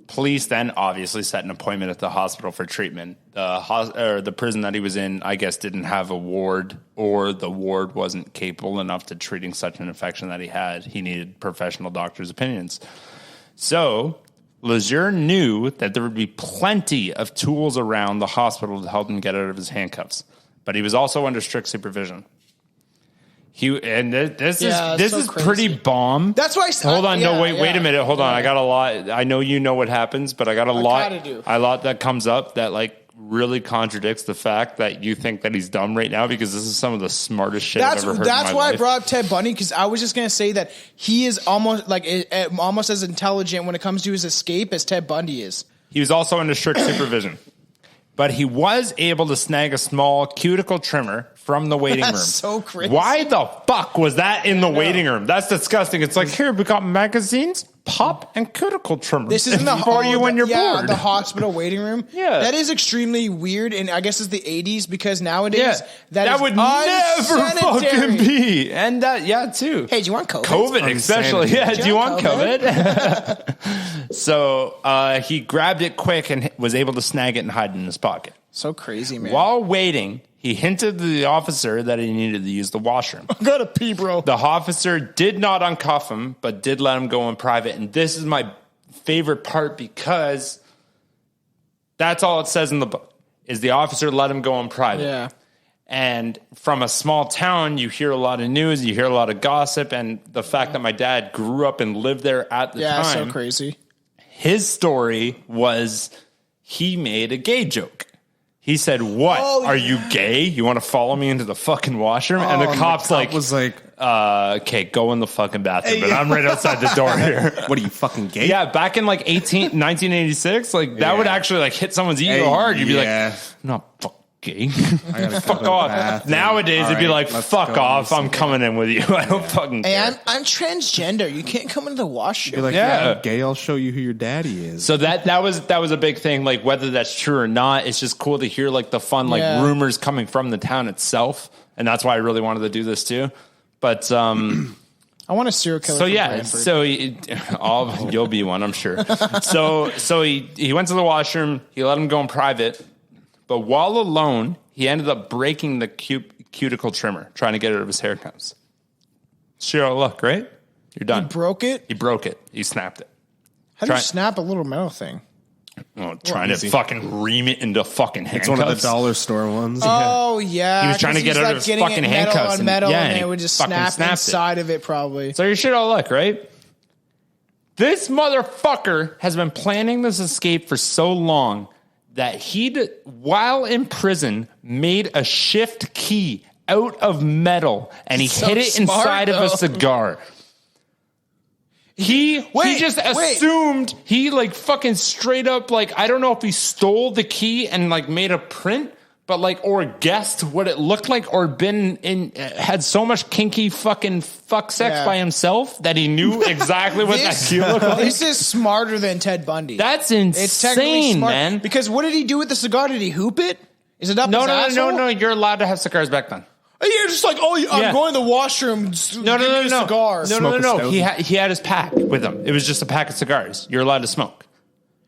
Police then obviously set an appointment at the hospital for treatment. The prison that he was in, I guess, didn't have a ward, or the ward wasn't capable enough to treating such an infection that he had. He needed professional doctors' opinions. So Legere knew that there would be plenty of tools around the hospital to help him get out of his handcuffs, but he was also under strict supervision. This is pretty bomb. That's why I said, hold on, wait a minute, hold on. I got a lot. I know you know what happens, but I got a lot that comes up that like really contradicts the fact that you think that he's dumb right now, because this is some of the smartest shit I've ever heard in my life. That's why I brought up Ted Bundy, because I was just going to say that he is almost as intelligent when it comes to his escape as Ted Bundy is. He was also under strict supervision, but he was able to snag a small cuticle trimmer from the waiting room. So crazy. Why the fuck was that in the waiting room? That's disgusting. It's like, here, we got magazines, pop, and cuticle trimmer. This is for you when you're bored. The hospital waiting room. Yeah. That is extremely weird, and I guess it's the 80s, because nowadays that would never fucking be. And that, too. Hey, do you want COVID? COVID, especially. Yeah, do you want COVID? So he grabbed it quick and was able to snag it and hide it in his pocket. So crazy, man. While waiting, he hinted to the officer that he needed to use the washroom. I gotta pee, bro. The officer did not uncuff him, but did let him go in private. And this is my favorite part, because that's all it says in the book, is the officer let him go in private. Yeah. And from a small town, you hear a lot of news, you hear a lot of gossip, and the fact that my dad grew up and lived there at the time. Yeah, so crazy. His story was he made a gay joke. He said, "What? Are you gay? You want to follow me into the fucking washroom?" And the cop was like, "Okay, go in the fucking bathroom." But I'm right outside the door here. What are you, fucking gay? Yeah, back in like 1986, like that would actually like hit someone's ego hard. You'd be like, "No, gay. Fuck off. Nowadays, it'd be like, fuck off. I'm coming in with you. I don't fucking care. Hey, I'm transgender. You can't come into the washroom. Be like, yeah, I'm gay. I'll show you who your daddy is. So that was a big thing. Like whether that's true or not, it's just cool to hear like the fun like rumors coming from the town itself, and that's why I really wanted to do this too. But I want a serial killer. So yeah, so you'll be one, I'm sure. So he went to the washroom. He let him go in private, but while alone, he ended up breaking the cuticle trimmer, trying to get rid of his haircuts. Sure, look, right? You're done. He broke it? He broke it. He snapped it. How do you snap a little metal thing? Oh, trying to fucking ream it into fucking handcuffs. It's one of the dollar store ones. Oh, yeah. He was trying to get out of his fucking handcuffs. On metal, and he it would just snap inside of it, probably. So you should all look, right? This motherfucker has been planning this escape for so long that he, while in prison, made a shift key out of metal, and he hid it inside of a cigar. He just assumed he like fucking straight up like I don't know if he stole the key and like made a print, but like or guessed what it looked like or had so much kinky fucking fuck sex by himself that he knew exactly what that key looked like. This is smarter than Ted Bundy. That's insane, it's technically smart, man. Because what did he do with the cigar? Did he hoop it? Is it up his asshole? No. You're allowed to have cigars back then. You're just like, I'm going to the washroom. No. Cigar. No. He had his pack with him. It was just a pack of cigars. You're allowed to smoke.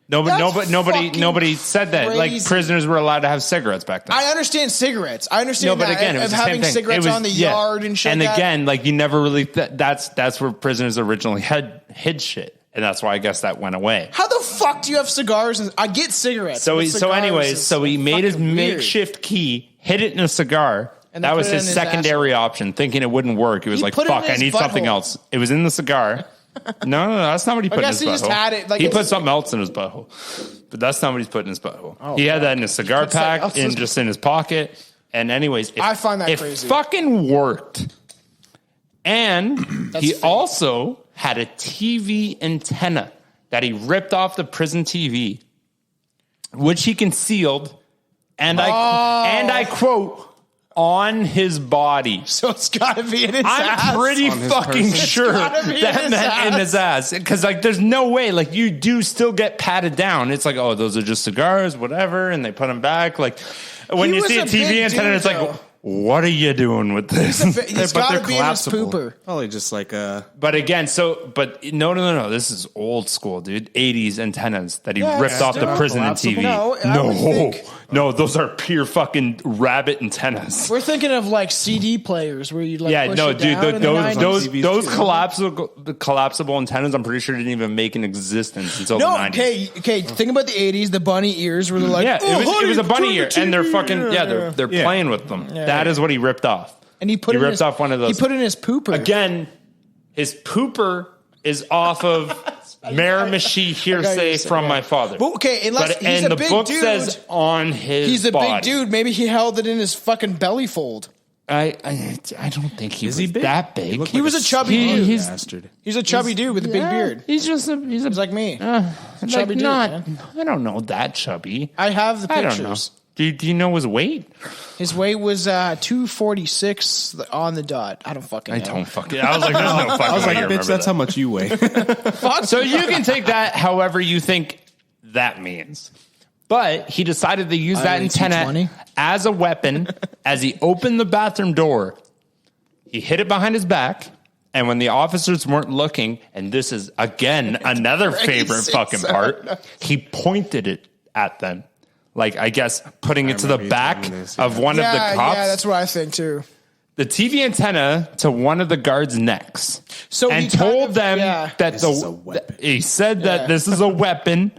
Nobody said that. Crazy. Like prisoners were allowed to have cigarettes back then. I understand cigarettes. I understand but again, it was of the having same thing. cigarettes on the yard and shit. And again, like you never really. That's where prisoners originally hid shit. And that's why I guess that went away. How the fuck do you have cigars? I get cigarettes. So he made his makeshift key, hid it in a cigar. And that was his secondary option, thinking it wouldn't work. He was like, fuck, I need something else. It was in the cigar. No, that's not what he put in his butthole. Just had it, like, he put something else in his butthole. But that's not what he's putting in his butthole. He had that in his cigar pack and just in his pocket. And anyways, I find that crazy. It fucking worked. And he also had a TV antenna that he ripped off the prison TV, which he concealed, and I quote, on his body. So it's got to be in his ass. I'm pretty fucking sure that meant in his ass. Because, like, there's no way. Like, you do still get patted down. It's like, oh, those are just cigars, whatever. And they put them back. Like, when you see a TV antenna, it's like, what are you doing with this? He's got to be in his pooper. Probably just like a... But again, no. This is old school, dude. 80s antennas that he ripped off the prison and TV. No, those are pure fucking rabbit antennas. We're thinking of like CD players where you like push it down those collapsible antennas. I'm pretty sure didn't even make an existence until the 90s. Okay. Think about the 80s. The bunny ears were like, it was a bunny ear, and they're fucking they're playing with them. That is what he ripped off. And he ripped off one of those. He put in his pooper again. His pooper is off of Miramichi hearsay from my father. But, okay, and the book says on his he's a body. big dude. Maybe he held it in his fucking belly fold. I don't think he was that big. He was a chubby dude. Bastard. He's a chubby dude with a big beard. He's like me. Chubby dude. I don't know that chubby. I have the pictures. I don't know. Do you know his weight? His weight was 246 on the dot. I don't fucking know. I was like, there's no fucking way. Bitch, that's how much you weigh. So you can take that however you think that means. But he decided to use that antenna as a weapon. As he opened the bathroom door, he hid it behind his back. And when the officers weren't looking, and this is, again, another favorite fucking part, he pointed it at them. Like, I guess, putting it to the back of one of the cops. Yeah, that's what I think, too. The TV antenna to one of the guards' necks. And told them that he said that this is a weapon,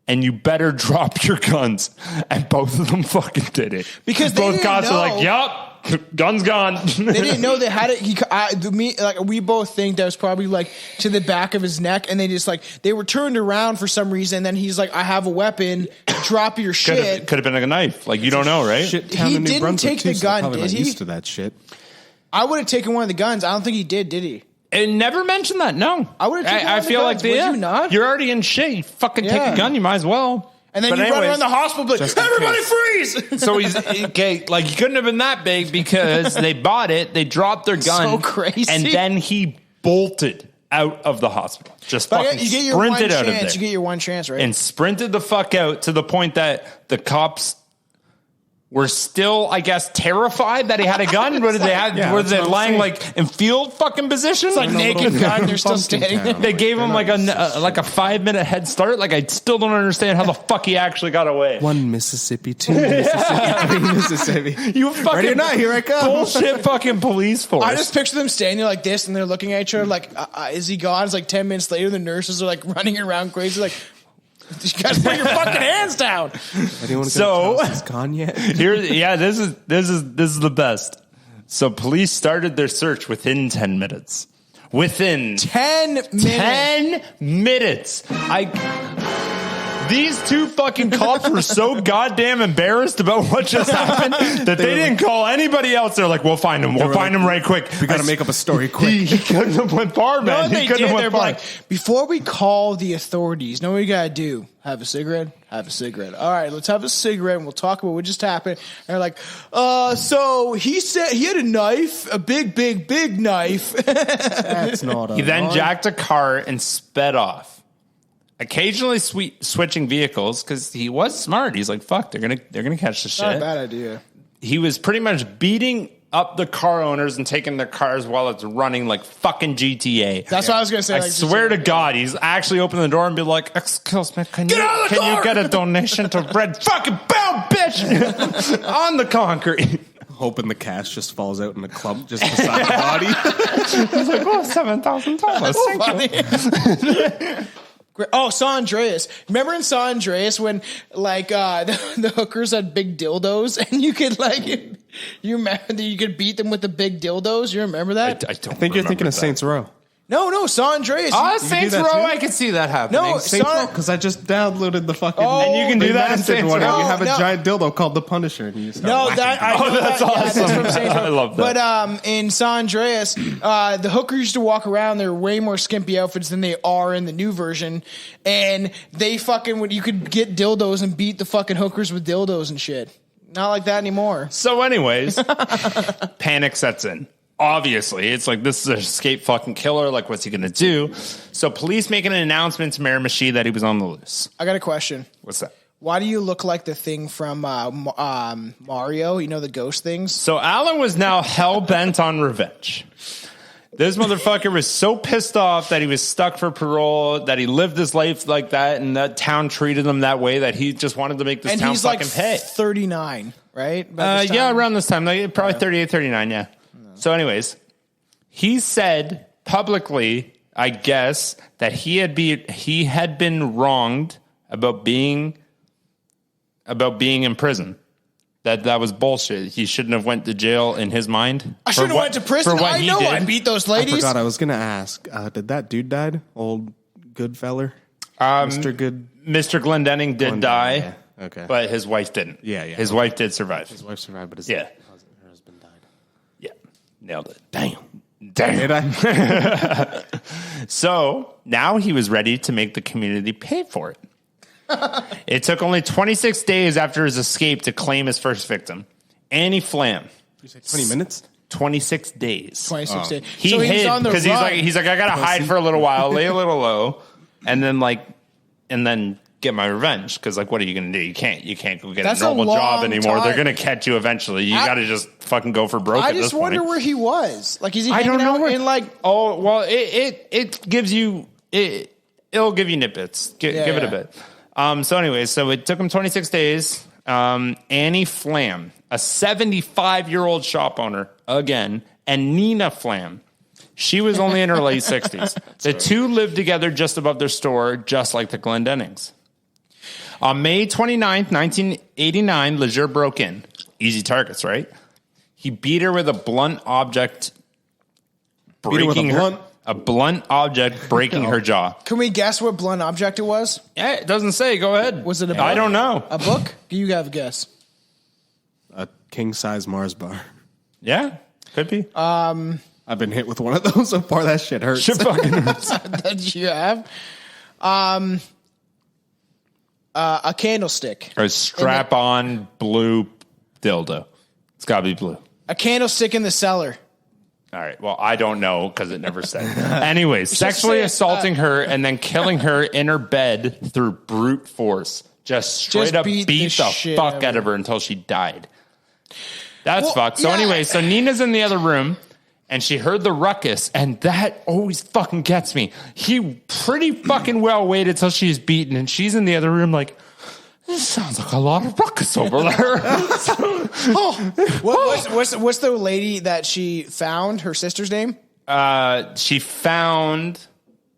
and you better drop your guns. And both of them fucking did it. Because both cops are like, yup. Gun's gone. They didn't know they had it. We both think that was probably like to the back of his neck, and they were turned around for some reason. And then he's like, "I have a weapon. Drop your shit." Could have been like a knife. Like you don't know, right? He didn't take the gun, did he? Used to that shit. I would have taken one of the guns. I don't think he did he? And never mentioned that. No, I would have taken one of the guns. I feel like would you not? You're already in shit. You fucking take a gun. You might as well. And then you run around the hospital like, everybody freeze! So he's okay. Like he couldn't have been that big because they bought it. They dropped their gun. So crazy. And then he bolted out of the hospital. Just fucking you get your one sprinted out of there. You get your one chance, right? And sprinted the fuck out to the point that the cops were still, I guess, terrified that he had a gun. What did they have? Were they lying like in field fucking position? It's like naked gun. They're still standing there. They gave him like a 5-minute head start. Like I still don't understand how the fuck he actually got away. 1 Mississippi, 2 Mississippi, 3 Mississippi. You fucking ready or not? Here I come. Bullshit fucking police force. I just picture them standing like this, and they're looking at each other like, "Is he gone?" It's like 10 minutes later. The nurses are like running around crazy, like. You guys put your fucking hands down. Anyone he's gone yet? This is the best. So police started their search within 10 minutes. Within 10 minutes. 10 minutes. These two fucking cops were so goddamn embarrassed about what just happened that they didn't call anybody else. They're like, we'll find him. We'll find him right quick. We got to make up a story quick. He couldn't have went far, man. No, He couldn't have went far. Like, before we call the authorities, know what we got to do? Have a cigarette? Have a cigarette. All right, let's have a cigarette and we'll talk about what just happened. And they're like, so he said he had a knife, a big, big, big knife. That's not He then jacked a car and sped off. Occasionally switching vehicles because he was smart. He's like, fuck, they're gonna catch the shit. Not a bad idea. He was pretty much beating up the car owners and taking their cars while it's running like fucking GTA. That's what I was gonna say. I swear to God, he's actually opening the door and be like, excuse me, can you get a donation to Red fucking Bound, bitch, on the concrete. Hoping the cash just falls out in a clump just beside the body. He's like, oh, $7,000. Thank you. Oh, San Andreas. Remember in San Andreas when like the hookers had big dildos and you could like you could beat them with the big dildos? You remember that? I think you're thinking of Saints Row. No, San Andreas. Oh, Saints Row, I can see that happening. No, Saints Row, because I just downloaded the fucking. And you can do that in Saints Row. You have a giant dildo called the Punisher. And you just that's awesome. that's from Saints Row. I love that. But in San Andreas, the hookers used to walk around. They're way more skimpy outfits than they are in the new version, and they fucking you could get dildos and beat the fucking hookers with dildos and shit. Not like that anymore. So, anyways, panic sets in. Obviously, it's like, this is an escape fucking killer. Like, what's he going to do? So police make an announcement to Miramichi that he was on the loose. I got a question. What's that? Why do you look like the thing from Mario? You know, the ghost things? So Allan was now hell-bent on revenge. This motherfucker was so pissed off that he was stuck for parole, that he lived his life like that, and that town treated him that way, that he just wanted to make this town fucking pay. 39, right? Yeah, around this time. Like, probably 38, 39, yeah. So anyways, he said publicly, I guess, that he had been wronged about being in prison. That was bullshit. He shouldn't have went to jail in his mind. I shouldn't have went to prison. I know I beat those ladies. I forgot. I was going to ask, did that dude die? Old good feller? Mr. Glendenning did die. Yeah. Okay. But his wife didn't. Yeah. His wife did survive. His wife survived, but her husband died. Yeah. Nailed it. Damn. Did I? So now he was ready to make the community pay for it. It took only 26 days after his escape to claim his first victim, Annie Flam. You say 20 minutes? 26 days. 26 days. He hid because he's like, I gotta hide for a little while, lay a little low, and then get my revenge. Because like, what are you gonna do? You can't go get a normal job anymore. They're gonna catch you eventually. You gotta just fucking go for broke. I just wonder where he was. Like, is he? I don't know where. In like, oh well, it gives you it'll give you nitbits. Give it a bit. So anyways, so it took him 26 days. Annie Flam, a 75-year-old shop owner, again, and Nina Flam. She was only in her late 60s. The two lived together just above their store, just like the Glendennings. On May 29th, 1989, Legere broke in. Easy targets, right? He beat her with a blunt object, breaking a blunt object, breaking her jaw. Can we guess what blunt object it was? Yeah, it doesn't say. Go ahead. Was it a book? I don't know. A book? You have a guess. A king-size Mars bar. Yeah, could be. I've been hit with one of those so far. That shit hurts. Shit fucking hurts. That you have? A candlestick. Or a strap-on blue dildo. It's got to be blue. A candlestick in the cellar. All right. Well, I don't know because it never said. Anyways, sexually assaulting her and then killing her in her bed through brute force. Just straight up beat the fuck out of her until she died. That's fucked. So anyway, so Nina's in the other room and she heard the ruckus, and that always fucking gets me. He pretty fucking well waited till she's beaten, and she's in the other room like, this sounds like a lot of ruckus over there. What's the lady that she found? Her sister's name? She found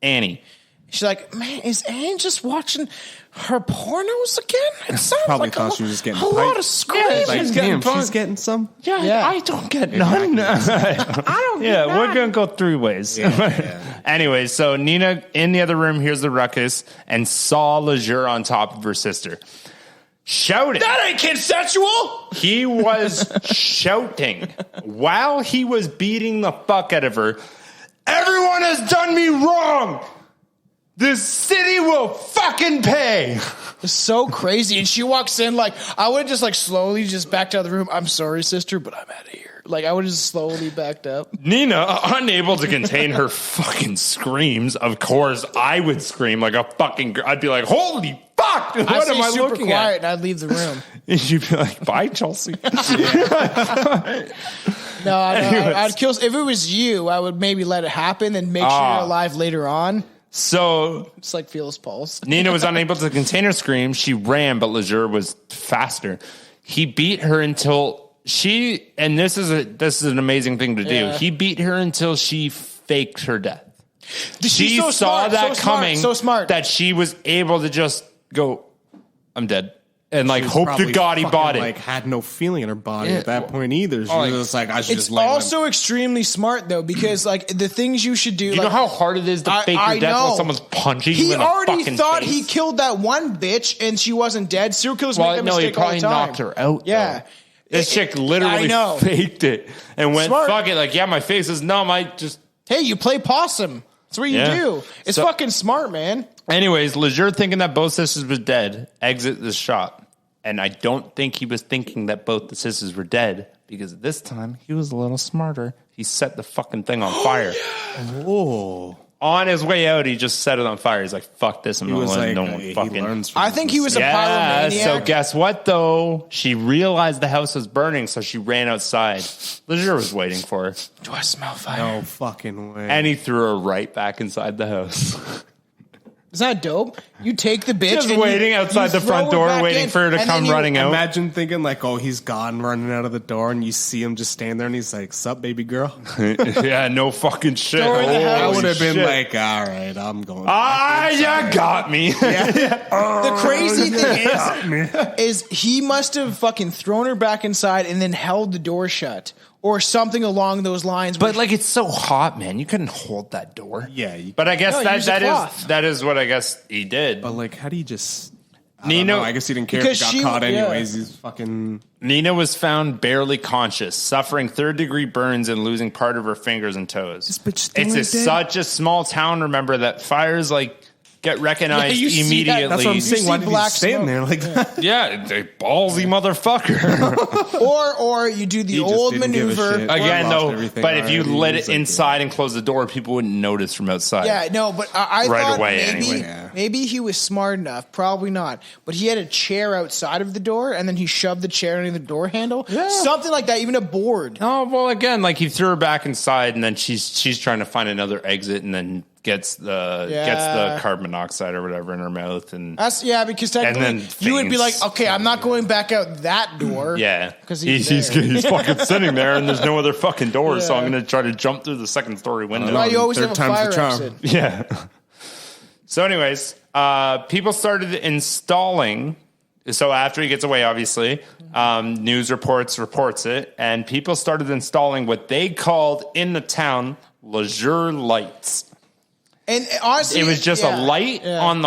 Annie. She's like, man, is Annie just watching her pornos again? It sounds Probably like thought she was just getting a lot of screaming. Like, damn, she's getting some. Yeah. I don't get none. I don't get none. We're going to go 3 ways. Anyway, so Nina in the other room hears the ruckus and saw Legere on top of her sister. Shouting. That ain't consensual. He was shouting while he was beating the fuck out of her. Everyone has done me wrong. This city will fucking pay. It's so crazy. And she walks in like, I would have just like slowly just backed out of the room. I'm sorry, sister, but I'm out of here. Like, I would have just slowly backed up. Nina, unable to contain her fucking screams. Of course, I would scream like a fucking... I'd be like, holy fuck! What am I super looking quiet at? And I'd leave the room. And you'd be like, bye, Chelsea. No, I'd kill... If it was you, I would maybe let it happen and make sure you're alive later on. So... It's like feel his pulse. Nina was unable to contain her screams. She ran, but Legere was faster. He beat her until... She, and this is an amazing thing to do. Yeah. He beat her until she faked her death. She saw that coming. So smart that she was able to just go, I'm dead, and like hope to God he bought it. Like had no feeling in her body at that point either. She was just like, I should It's just lay also extremely smart though, because like the things you should do. You know how hard it is to fake your death while someone's punching you in the fucking face? He already thought he killed that one bitch and she wasn't dead. Serial killers make that mistake all the time. He probably knocked her out. Yeah. Though. This chick literally faked it and went, fuck it. Like, yeah, my face is numb. I just... Hey, you play possum. That's what you do. It's fucking smart, man. Anyways, Legere, thinking that both sisters were dead, exit the shop. And I don't think he was thinking that both the sisters were dead, because at this time, he was a little smarter. He set the fucking thing on fire. Oh. On his way out, he just set it on fire. He's like, fuck this. I'm not letting no one fucking... I think he was a pyromaniac. So guess what, though? She realized the house was burning, so she ran outside. Legere was waiting for her. Do I smell fire? No fucking way. And he threw her right back inside the house. Is that dope? You take the bitch just waiting outside the front door, waiting for her to come running out. Imagine thinking like, oh, he's gone, running out of the door, and you see him just stand there, and he's like, "Sup, baby girl?" Yeah, no fucking shit. I would have been like, "All right, I'm going." You got me. The crazy thing is he must have fucking thrown her back inside and then held the door shut. Or something along those lines. But like, it's so hot, man. You couldn't hold that door. Yeah. But I guess that is what I guess he did. But like, how do you just... Nina, I guess he didn't care if he got caught anyways. He's fucking... Nina was found barely conscious, suffering third-degree burns and losing part of her fingers and toes. This bitch still It's such a small town, remember, that fires like... get recognized immediately. That's what I'm saying. Why did he stand there like that? Yeah, a ballsy motherfucker. or you do the old maneuver again, though. But if you let it inside and close the door, people wouldn't notice from outside. Yeah, no. But I right thought away, maybe he was smart enough. Probably not. But he had a chair outside of the door, and then he shoved the chair under the door handle. Yeah. Something like that. Even a board. Oh well, again, like he threw her back inside, and then she's trying to find another exit, and then gets the carbon monoxide or whatever in her mouth, and that's because technically you would be like, okay, I'm not going back out that door. Yeah, because he's fucking sitting there, and there's no other fucking door, so I'm going to try to jump through the second story window. Well, you always have a fire exit. Yeah. So, anyways, people started installing. So after he gets away, obviously, news reports it, and people started installing what they called in the town Legere lights. And honestly, it was just a light on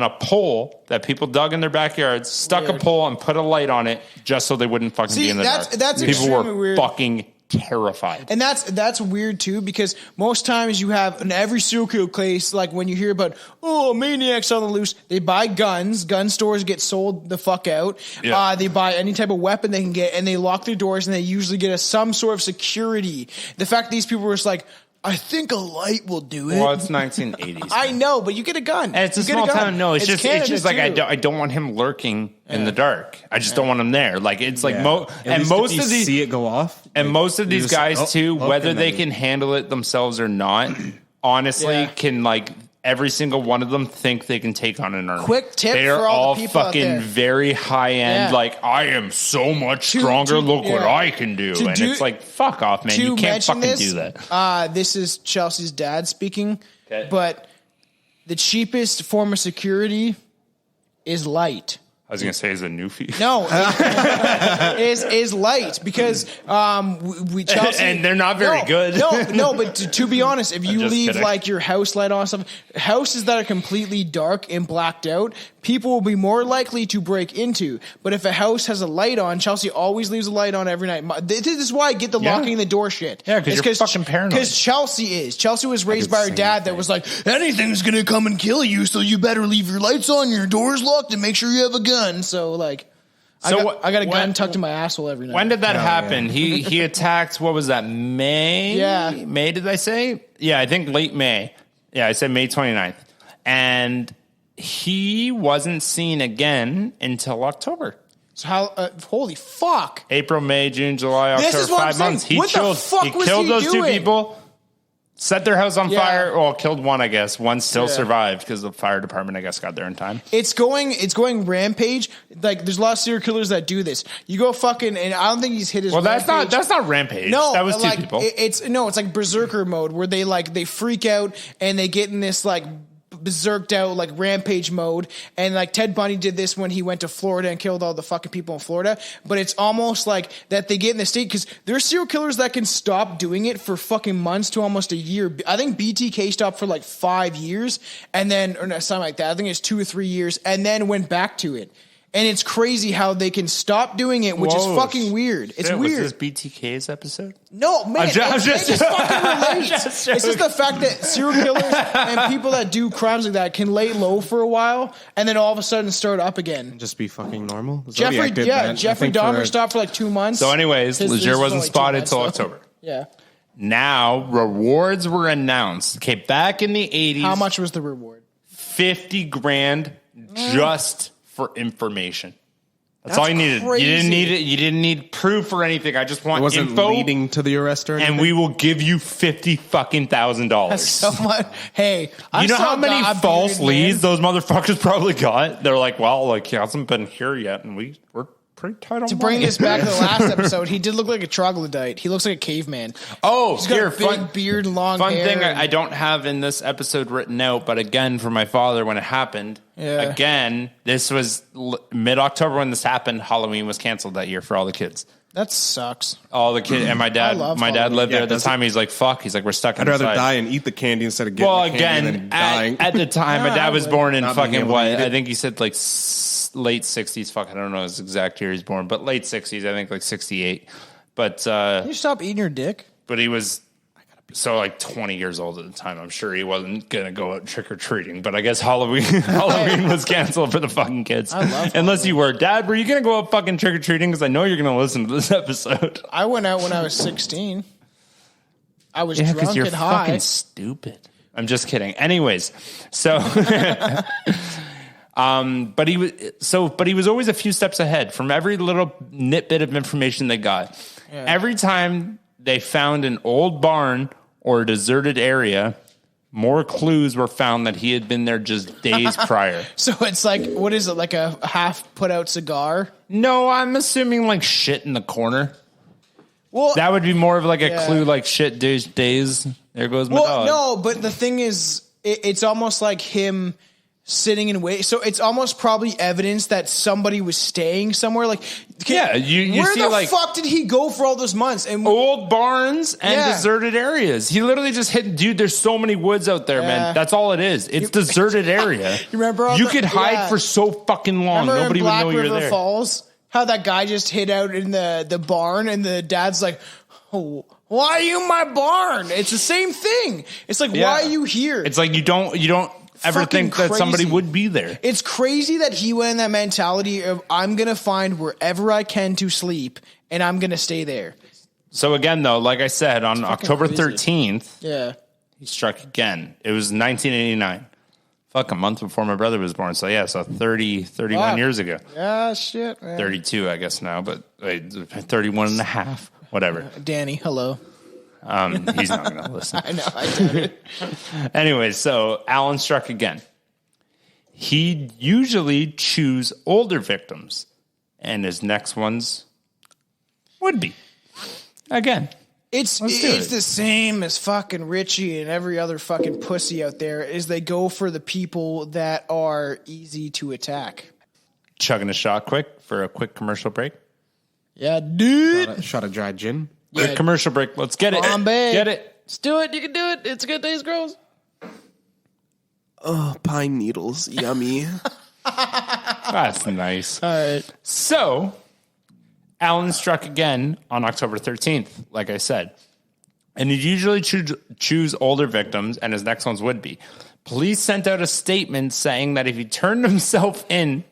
a pole that people dug in their backyards, stuck a pole and put a light on it just so they wouldn't fucking be in the dark. That's people extremely were weird. Fucking terrified. And that's weird too, because most times you have in every serial killer case, like when you hear about maniacs on the loose, they buy guns. Gun stores get sold the fuck out. Yeah. They buy any type of weapon they can get, and they lock their doors, and they usually get some sort of security. The fact that these people were just like, I think a light will do it. Well, it's 1980s. I know, but you get a gun. And it's a small town. No, it's just like Canada, I don't want him lurking in the dark. I just don't want him there. Like it's like most of these see it go off, and most of these guys too, whether they then can handle it themselves or not, honestly, can like every single one of them think they can take on an army. Quick tip they are for all the people out fucking there. very high end. Yeah. Like I am so much stronger. Look what I can do. And it's like fuck off, man. You can't fucking do that. This is Chelsea's dad speaking. Okay. But the cheapest form of security is light. I was gonna say is a newfie. No, is light, because we Chelsea, and they're not very good. No, but to be honest, if you leave kidding. like your house light on, stuff, houses that are completely dark and blacked out, people will be more likely to break into. But if a house has a light on, Chelsea always leaves a light on every night. This is why I get the locking the door shit. Yeah, because you're fucking paranoid. Because Chelsea was raised by her dad that was like, anything's gonna come and kill you, so you better leave your lights on, your doors locked, and make sure you have a gun. So like, I got a gun tucked in my asshole every night. When did that happen? Yeah. He attacked. What was that? May? Yeah. May. Did I say? Yeah, I think late May. Yeah, I said May 29th, and he wasn't seen again until October. So how? Holy fuck! April, May, June, July, October. This is what 5 months. He killed those two people. Set their house on fire. Well, killed one, I guess. One still survived because the fire department, I guess, got there in time. It's going rampage. Like, there's a lot of serial killers that do this. You go fucking, and I don't think he's hit his. Well, rampage. that's not rampage. No, that was two like, people. It's like berserker mode, where they freak out and they get in this like berserked out like rampage mode. And like Ted Bundy did this when he went to Florida and killed all the fucking people in Florida. But it's almost like that they get in the state, because there's serial killers that can stop doing it for fucking months to almost a year. I think BTK stopped for like 5 years, and then, or no, something like that. I think it's 2 or 3 years, and then went back to it. And it's crazy how they can stop doing it, which is fucking weird. It's weird. Was this BTK's episode? No, man, it just fucking relates. It's just the fact that serial killers and people that do crimes like that can lay low for a while and then all of a sudden start up again. Just be fucking normal. Jeffrey Dahmer stopped for like 2 months. So anyways, Legere wasn't spotted till October. Yeah. Now, rewards were announced. Okay, back in the 80s. How much was the reward? $50,000 just for information. That's all you needed. Crazy. You didn't need it. You didn't need proof or anything. I just want info leading to the arrest or anything. and we will give you $50,000. That's so much. Hey, You know how many false leads those motherfuckers probably got? They're like, well, like he hasn't been here yet, and we're pretty tight on To bring this back to the last episode, he did look like a troglodyte. He looks like a caveman. Oh, He's got a big beard, long hair. Fun thing I don't have in this episode written out, but again, for my father, when it happened, again, this was mid-October when this happened. Halloween was canceled that year for all the kids. That sucks. All the kids, and my dad lived there at the time. He's like, fuck. He's like, we're stuck inside. I'd rather die and eat the candy instead of getting the candy than dying. At the time, my dad was born in Not fucking being able what? to eat it. I think he said like late 60s. Fuck, I don't know his exact year he's born, but late 60s. I think like 68. But Can you stop eating your dick? but he was so like 20 years old at the time. I'm sure he wasn't gonna go out trick or treating, but I guess Halloween was canceled for the fucking kids. I love Unless you were, Dad, were you gonna go out fucking trick or treating? Because I know you're gonna listen to this episode. I went out when I was 16. I was drunk because you're and high. fucking stupid. I'm just kidding. Anyways, so but he was always a few steps ahead from every little bit of information they got. Yeah. Every time they found an old barn or a deserted area, more clues were found that he had been there just days prior. So it's like, what is it, like a half put out cigar? No, I'm assuming like shit in the corner. Well, that would be more of like a clue, like shit days. There goes my dog. No, but the thing is, it's almost like him sitting and waiting. So it's almost probably evidence that somebody was staying somewhere. Like, you where see, the like, fuck did he go for all those months? And old barns and deserted areas. He literally just hit, dude, there's so many woods out there, man. That's all it is. It's deserted area. You remember? You could hide for so fucking long. Nobody would know you're there. Falls? How that guy just hid out in the barn and the dad's like, oh, why are you in my barn? It's the same thing. It's like, why are you here? It's like you don't ever Fucking think that somebody crazy. would be there. It's crazy that he went in that mentality of, I'm going to find wherever I can to sleep, and I'm going to stay there. So again, though, like I said, on October crazy. 13th, Yeah. he struck again. It was 1989. Fuck, a month before my brother was born. So yeah, so 31 Wow. years ago. Yeah, shit, man. 32, I guess now, but 31 and a half, whatever. Danny, hello. He's not going to listen. I know, I doubt it. Anyway, so Allan struck again. He'd usually choose older victims, and his next ones would be. Again. It's the same as fucking Richie and every other fucking pussy out there, is they go for the people that are easy to attack. Chugging a shot quick for a quick commercial break. Yeah, dude. Shot of dry gin. Quick commercial break. Let's get it. Bombay. Get it. Let's do it. You can do it. It's good days, girls. Oh, pine needles. Yummy. That's nice. All right. So, Allan struck again on October 13th, like I said. And he'd usually choose older victims, and his next ones would be. Police sent out a statement saying that if he turned himself in,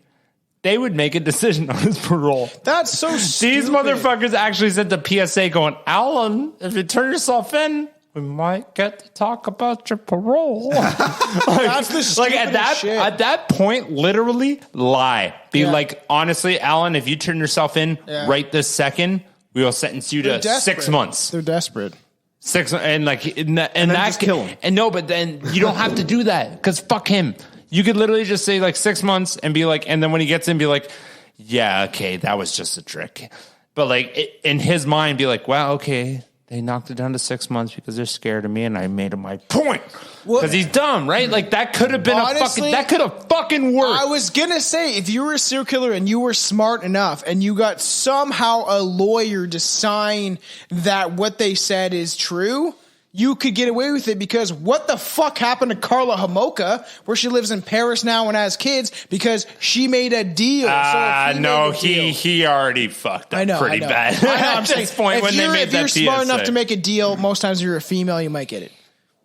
they would make a decision on his parole. That's so stupid. These motherfuckers actually sent the PSA going, Allan, if you turn yourself in, we might get to talk about your parole. That's the stupidest shit. At that point, literally lie. Be Yeah. like, honestly, Allan, if you turn yourself in right this second, we will sentence you to 6 months. They're desperate. 6 and like and that just kill him. And no, but then you don't have to do that because fuck him. You could literally just say like 6 months and be like, and then when he gets in, be like, yeah, okay, that was just a trick. But like in his mind, be like, wow, okay, they knocked it down to 6 months because they're scared of me, and I made him my point because he's dumb, right? Like that could have been that could have fucking worked. I was gonna say, if you were a serial killer and you were smart enough and you got somehow a lawyer to sign that what they said is true, you could get away with it, because what the fuck happened to Carla Homolka, where she lives in Paris now and has kids, because she made a deal. No, he already fucked up pretty bad. I know, I'm At saying, this point, when they made if you're that smart PSA. enough to make a deal, most times you're a female, you might get it.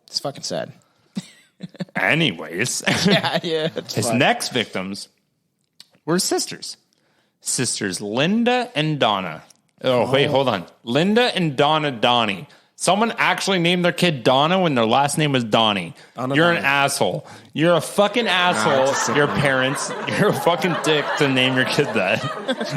It's fucking sad. Anyways, Yeah. his next victims were sisters. Sisters Linda and Donna. Oh, wait, hold on. Linda and Donna Donnie. Someone actually named their kid Donna when their last name was Donnie. You're an asshole. You're a fucking asshole. Your parents. You're a fucking dick to name your kid that.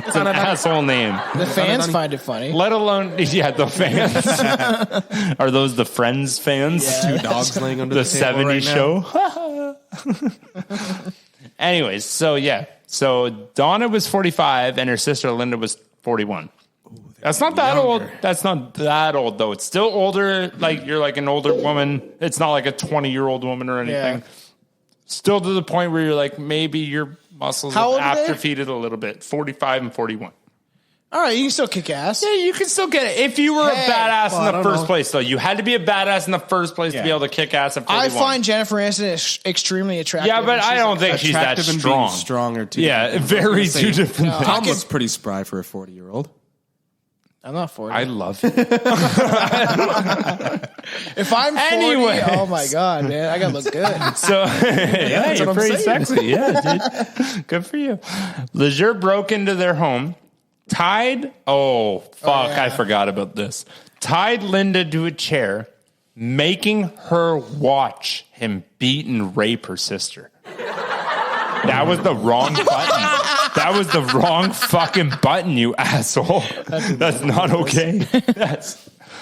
It's an asshole name. The fans find it funny. Let alone, the fans. Are those the Friends fans? Two dogs laying under The the table 70s right now. show. Anyways, so yeah. So Donna was 45 and her sister Linda was 41. That's not that old. That's not that old, though. It's still older. Like, you're like an older woman. It's not like a 20-year-old woman or anything. Yeah. Still to the point where you're like, maybe your muscles How old have are they? atrophied a little bit. 45 and 41. All right, you can still kick ass. Yeah, you can still get it. If you were a badass Well, I in the don't first know. place, though. You had to be a badass in the first place to be able to kick ass at 41. I find Jennifer Aniston extremely attractive. Yeah, but and I she's don't like- think she's that Attractive and strong. being strong are two Yeah, different very things. two different things. Tom looks pretty spry for a 40-year-old. I'm not 40. I love it. If I'm 40, Anyways. oh my God, man, I gotta look good. So, yeah, what you're I'm pretty saying. sexy. Yeah, dude. Good for you. Legere broke into their home, tied, I forgot about this. Tied Linda to a chair, making her watch him beat and rape her sister. That was the wrong button. That was the wrong fucking button, you asshole. That's not okay.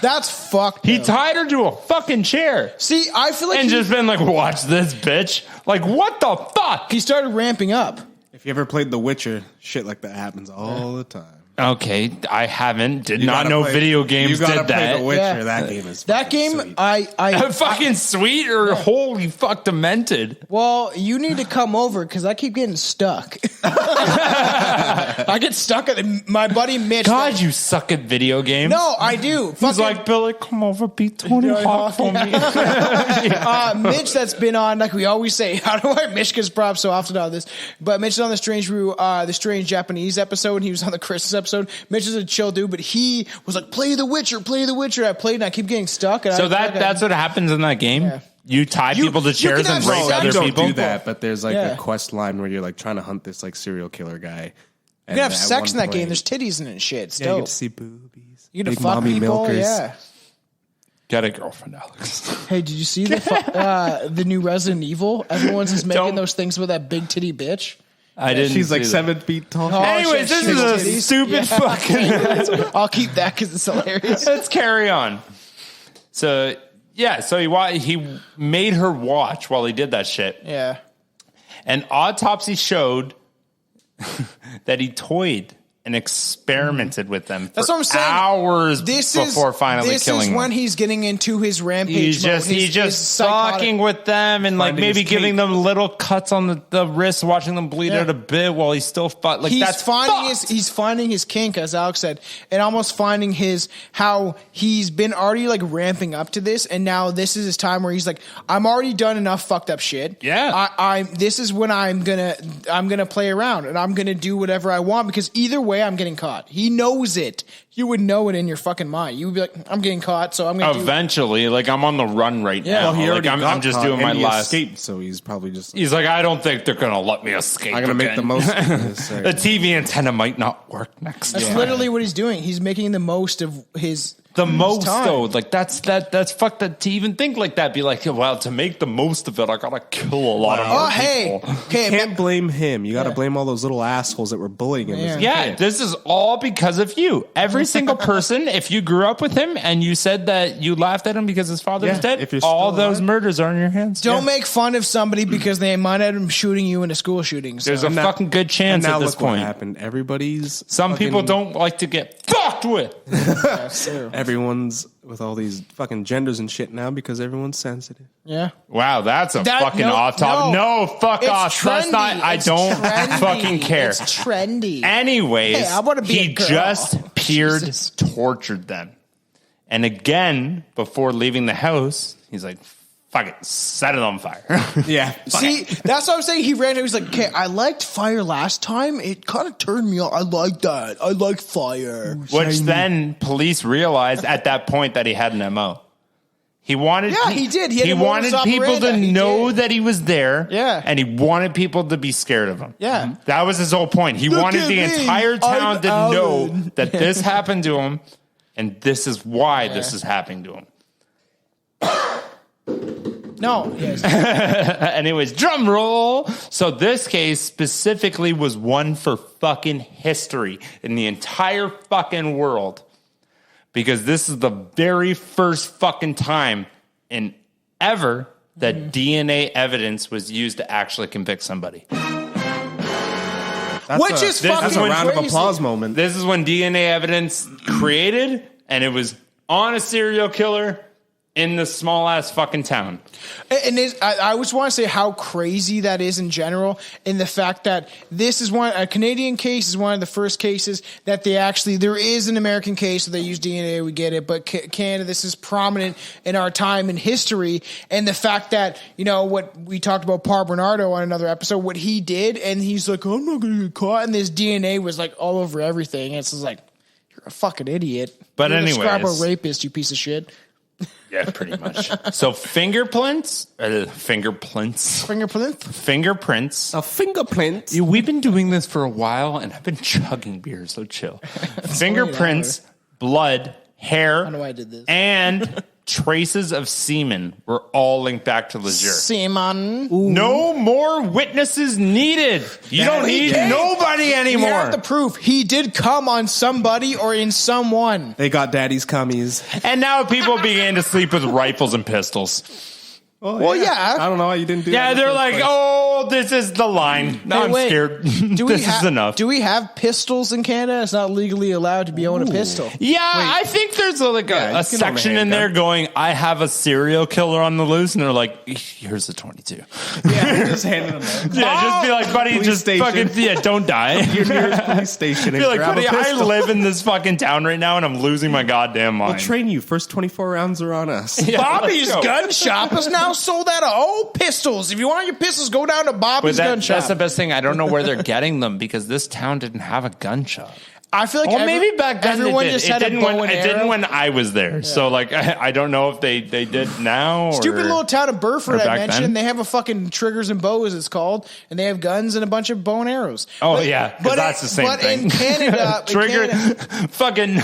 That's fucked. He up. tied her to a fucking chair. See, I feel like And just been like, watch this, bitch. Like, what the fuck? he started ramping up. If you ever played The Witcher, shit like that happens all the time. Okay, I haven't. Did You not gotta know play- video games you gotta did play that. The Witcher. Yeah. That game is That fucking game, sweet. I Fucking sweet or holy fuck demented. well, you need to come over because I keep getting stuck. I get stuck at my buddy Mitch. God, you suck at video games. No, I do. He's Fucking- like, Billy, come over, beat Tony Hawk for me. Mitch that's been on, like we always say, how do I Mitch props so often on this? But Mitch is on the strange Japanese episode, and he was on the Christmas episode. Mitch is a chill dude, but he was like, play The Witcher. I played and I keep getting stuck. And So that's what happens in that game? Yeah. You tie people to chairs and rape You other don't people? do that, but there's like Yeah. a quest line where you're like trying to hunt this like serial killer guy. You can have sex in that game. There's titties in it and shit. It's Yeah, you dope. get to see boobies. You get Big to fuck mommy people. milkers. Yeah. Get a girlfriend, Alex. Hey, did you see the new Resident Evil? Everyone's just making Don't- those things with that big titty bitch. I didn't. She's like see 7 feet tall. Oh, Anyways, shit, this is a titties. stupid fucking. I'll keep that because it's hilarious. Let's carry on. So he made her watch while he did that shit. Yeah. An autopsy showed that he toyed and experimented with them for That's what I'm saying. hours before finally killing This is them. when he's getting into his rampage He's mode. just His psychotic- fucking with them and like Finding maybe his giving kink. them little cuts on the wrist, watching them bleed Yeah. out a bit while he's still like He's that's finding his kink, as Alex said, and almost finding how he's been already like ramping up to this, and now this is his time where he's like, I'm already done enough fucked up shit. Yeah. This is when I'm gonna play around and I'm gonna do whatever I want because either way I'm getting caught. He knows it. You would know it in your fucking mind. You would be like, I'm getting caught, so I'm gonna eventually like I'm on the run right Yeah. now. Well, He already I'm got just caught doing my and he last. escaped, so he's probably just. He's like, I don't think they're gonna let me escape. I'm gonna make again. the most of this. The TV antenna might not work next That's time. literally what he's doing. He's making the most of his time. Though, like that's fucked up to even think like that. Be like, well, to make the most of it, I gotta kill a lot of Oh, more hey, people. okay, Can't blame him. You got to blame all those little assholes that were bullying him. as a Yeah, kid. this is all because of you. Every single person, if you grew up with him and you said that you laughed at him because his father was Yeah, dead, if you're all still those alive. murders are in your hands. Don't make fun of somebody because they might have him shooting you in a school shooting. So. There's a now- fucking good chance And now at this look what point. happened. Everybody's Some fucking- people don't like to get fucked with. Everyone's with all these fucking genders and shit now because everyone's sensitive. Yeah. Wow, that's a fucking off topic. No, fuck It's off. That's not. trendy. I It's don't trendy. fucking care. It's trendy. Anyways, Hey, I wanna be a he girl. just peered, Jesus. tortured them. And again, before leaving the house, he's like, fuck it, set it on fire. Yeah. See, that's what I'm saying. He ran. He was like, "Okay, I liked fire last time. It kind of turned me on. I like that. I like fire." Which then police realized at that point that he had an MO. He wanted, Yeah, he did. He had a wanted modus people to operandi. He know did. that he was there. Yeah. And he wanted people to be scared of him. Yeah. That was his whole point. He wanted at the me. entire town I'm to know Allan. that this happened to him, and this is why this is happening to him. No. Yes. Anyways, drum roll. So this case specifically was one for fucking history in the entire fucking world. Because this is the very first fucking time in ever that DNA evidence was used to actually convict somebody. Which is fucking That's a round of crazy. applause moment. This is when DNA evidence created, and it was on a serial killer in this small ass fucking town. And I just want to say how crazy that is in general, in the fact that this is a Canadian case is one of the first cases that there is an American case, so they use DNA, we get it, but Canada, this is prominent in our time in history, and the fact that, what we talked about Paul Bernardo on another episode, what he did, and he's like, I'm not going to get caught, and this DNA was like all over everything, and it's just like, you're a fucking idiot. But You're anyways. describe a rapist, you piece of shit. Yeah, pretty much. So fingerprints. Fingerprint? Fingerprints. A fingerprint. We've been doing this for a while, and I've been chugging beer, so chill. Fingerprints, blood, hair, I don't know why I did this. and traces of semen were all linked back to Legere. Seaman. No more witnesses needed. You don't need nobody anymore. We have the proof. He did come on somebody or in someone. They got daddy's cummies. And now people began to sleep with rifles and pistols. Well, yeah. I don't know why you didn't do that. Yeah, in the they're first like, place. oh, this is the line. No, I'm wait. scared. Do we This is enough. Do we have pistols in Canada? It's not legally allowed to be owning a pistol. Yeah, I think there's a you can own a section in there handgun. going, I have a serial killer on the loose, and they're like, here's the 22. Yeah, just handing them out. Yeah, just be like, buddy, Police just station. fucking, don't die. Your nearest police station and Be like, grab buddy, a I pistol. live in this fucking town right now, and I'm losing my goddamn mind. We'll train you. First 24 rounds are on us. Yeah, Bobby's let's go. Gun Shop has now sold out of all pistols. If you want your pistols, go down to But Bobby's Gun Shop. that's the best thing. I don't know where they're getting them because this town didn't have a gun shop. I feel like Well, maybe back then everyone it did. just had a bow and It didn't arrow. when I was there. Yeah. So like, I don't know if they did now. Stupid little town of Burford I back mentioned. then? They have a fucking triggers and bows, it's called, and they have guns and a bunch of bow and arrows. Oh yeah, because that's the same thing. But in Canada, fucking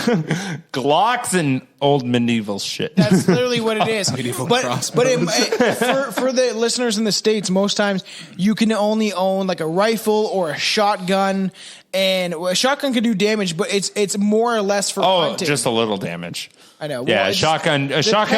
Glocks and old medieval shit. that's literally what it is. But crossbows. for the listeners in the States, most times you can only own like a rifle or a shotgun. And a shotgun can do damage, but it's more or less for hunting. Just a little damage. I know. Yeah, Well, a shotgun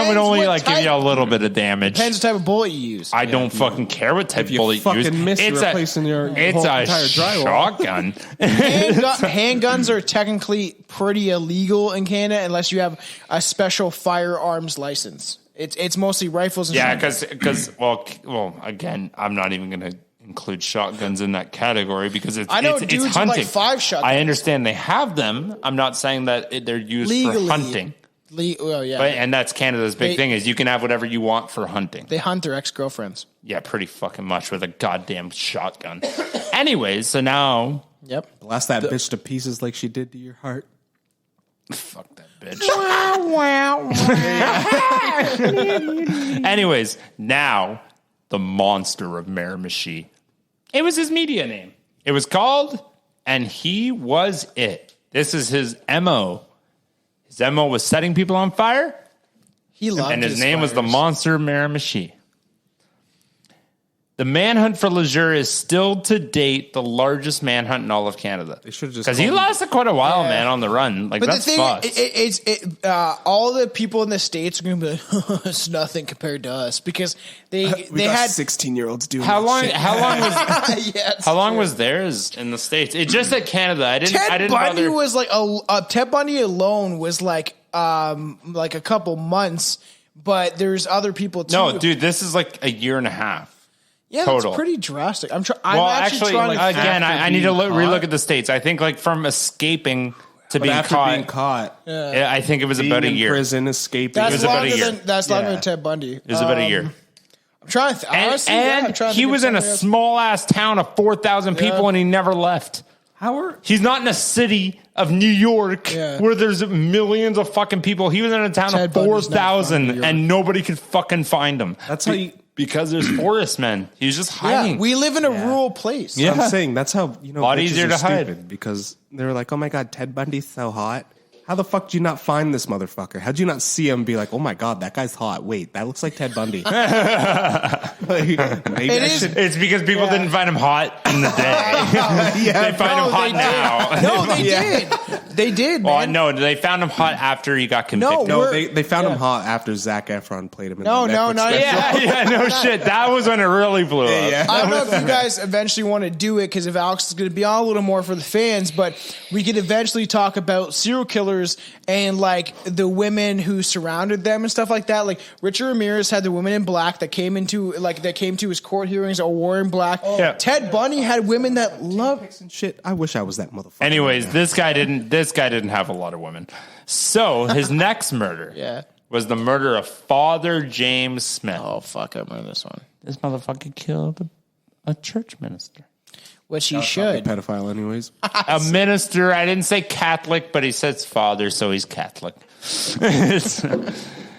would only like give you a little bit of damage. Depends what type of bullet you use. I don't fucking care what type of bullet you use. Miss, It's you're replacing your whole entire drywall. shotgun. Handguns are technically pretty illegal in Canada unless you have a special firearms license. It's mostly rifles and shotguns. because again, I'm not even going to include shotguns in that category because it's dudes it's with hunting. like 5 shotguns. I understand they have them. I'm not saying that they're used Legally. for hunting. Well, yeah. And that's Canada's big thing is you can have whatever you want for hunting. They hunt their ex-girlfriends. Yeah, pretty fucking much with a goddamn shotgun. Anyways, so now... Yep. Blast that bitch to pieces like she did to your heart. Fuck that bitch. Anyways, now the monster of Miramichi. It was his media name. It was called, and he was it. This is his MO. His MO was setting people on fire, He loved and his name fires. was the Monster of Miramichi. The manhunt for Legere is still to date the largest manhunt in all of Canada. They should have just because he called him- lasted quite a while, man, on the run. Like But that's the thing, fucked. all the people in the States are going to be like, it's nothing compared to us because they had 16-year-olds doing How that long? shit. How long was? Yes, How long was theirs in the States? It's just at Canada. I didn't Ted Bundy bother. was like Ted Bundy alone was like a couple months, but there's other people too. No, dude, this is like a year and a half. yeah, total. that's pretty drastic. I'm Well, actually trying to again, I need to being relook caught? at the States. I think like from escaping to But being after caught. being caught, Yeah, I think it was being about a in year. prison, escaping. was about a year. That's longer Yeah. than Ted Bundy. It was about a year. I'm trying to honestly, I'm And trying to he think of was in a something else. small ass town of 4,000 people, and he never left. How are He's not in a city of New York Yeah. where there's millions of fucking people. He was in a town Ted of Bundy's not from New 4,000 York. and nobody could fucking find him. That's how you. Because there's forests, man. He was just Yeah, hiding. we live in a rural place. Yeah. I'm saying that's how Lot bitches easier are to hide. stupid because they're like, oh my god, Ted Bundy's so hot. How the fuck did you not find this motherfucker? How'd you not see him? And be like, oh my god, that guy's hot. Wait, that looks like Ted Bundy. Like, maybe It I is- should. It's because people didn't find him hot in the day. They find him hot now. No, they did. They did, Oh, man. no, they found him hot after he got convicted. No, we're- they found him hot after Zac Efron played him. In No, the no, Netflix no, special. Yeah, no shit. That was when it really blew up. Yeah. I don't know if you guys eventually want to do it because if Alex is going to be on a little more for the fans, but we could eventually talk about serial killers and like the women who surrounded them and stuff like that. Like Richard Ramirez had the women in black that came to his court hearings or wore in black. Yeah. Ted Bundy had women that loved. And shit, I wish I was that motherfucker. Anyways, this guy didn't have a lot of women. So his next murder Yeah. was the murder of Father James Smith. Oh fuck! I remember this one. This motherfucker killed a church minister. Which he should. Pedophile, anyways. A minister. I didn't say Catholic, but he says father, so he's Catholic.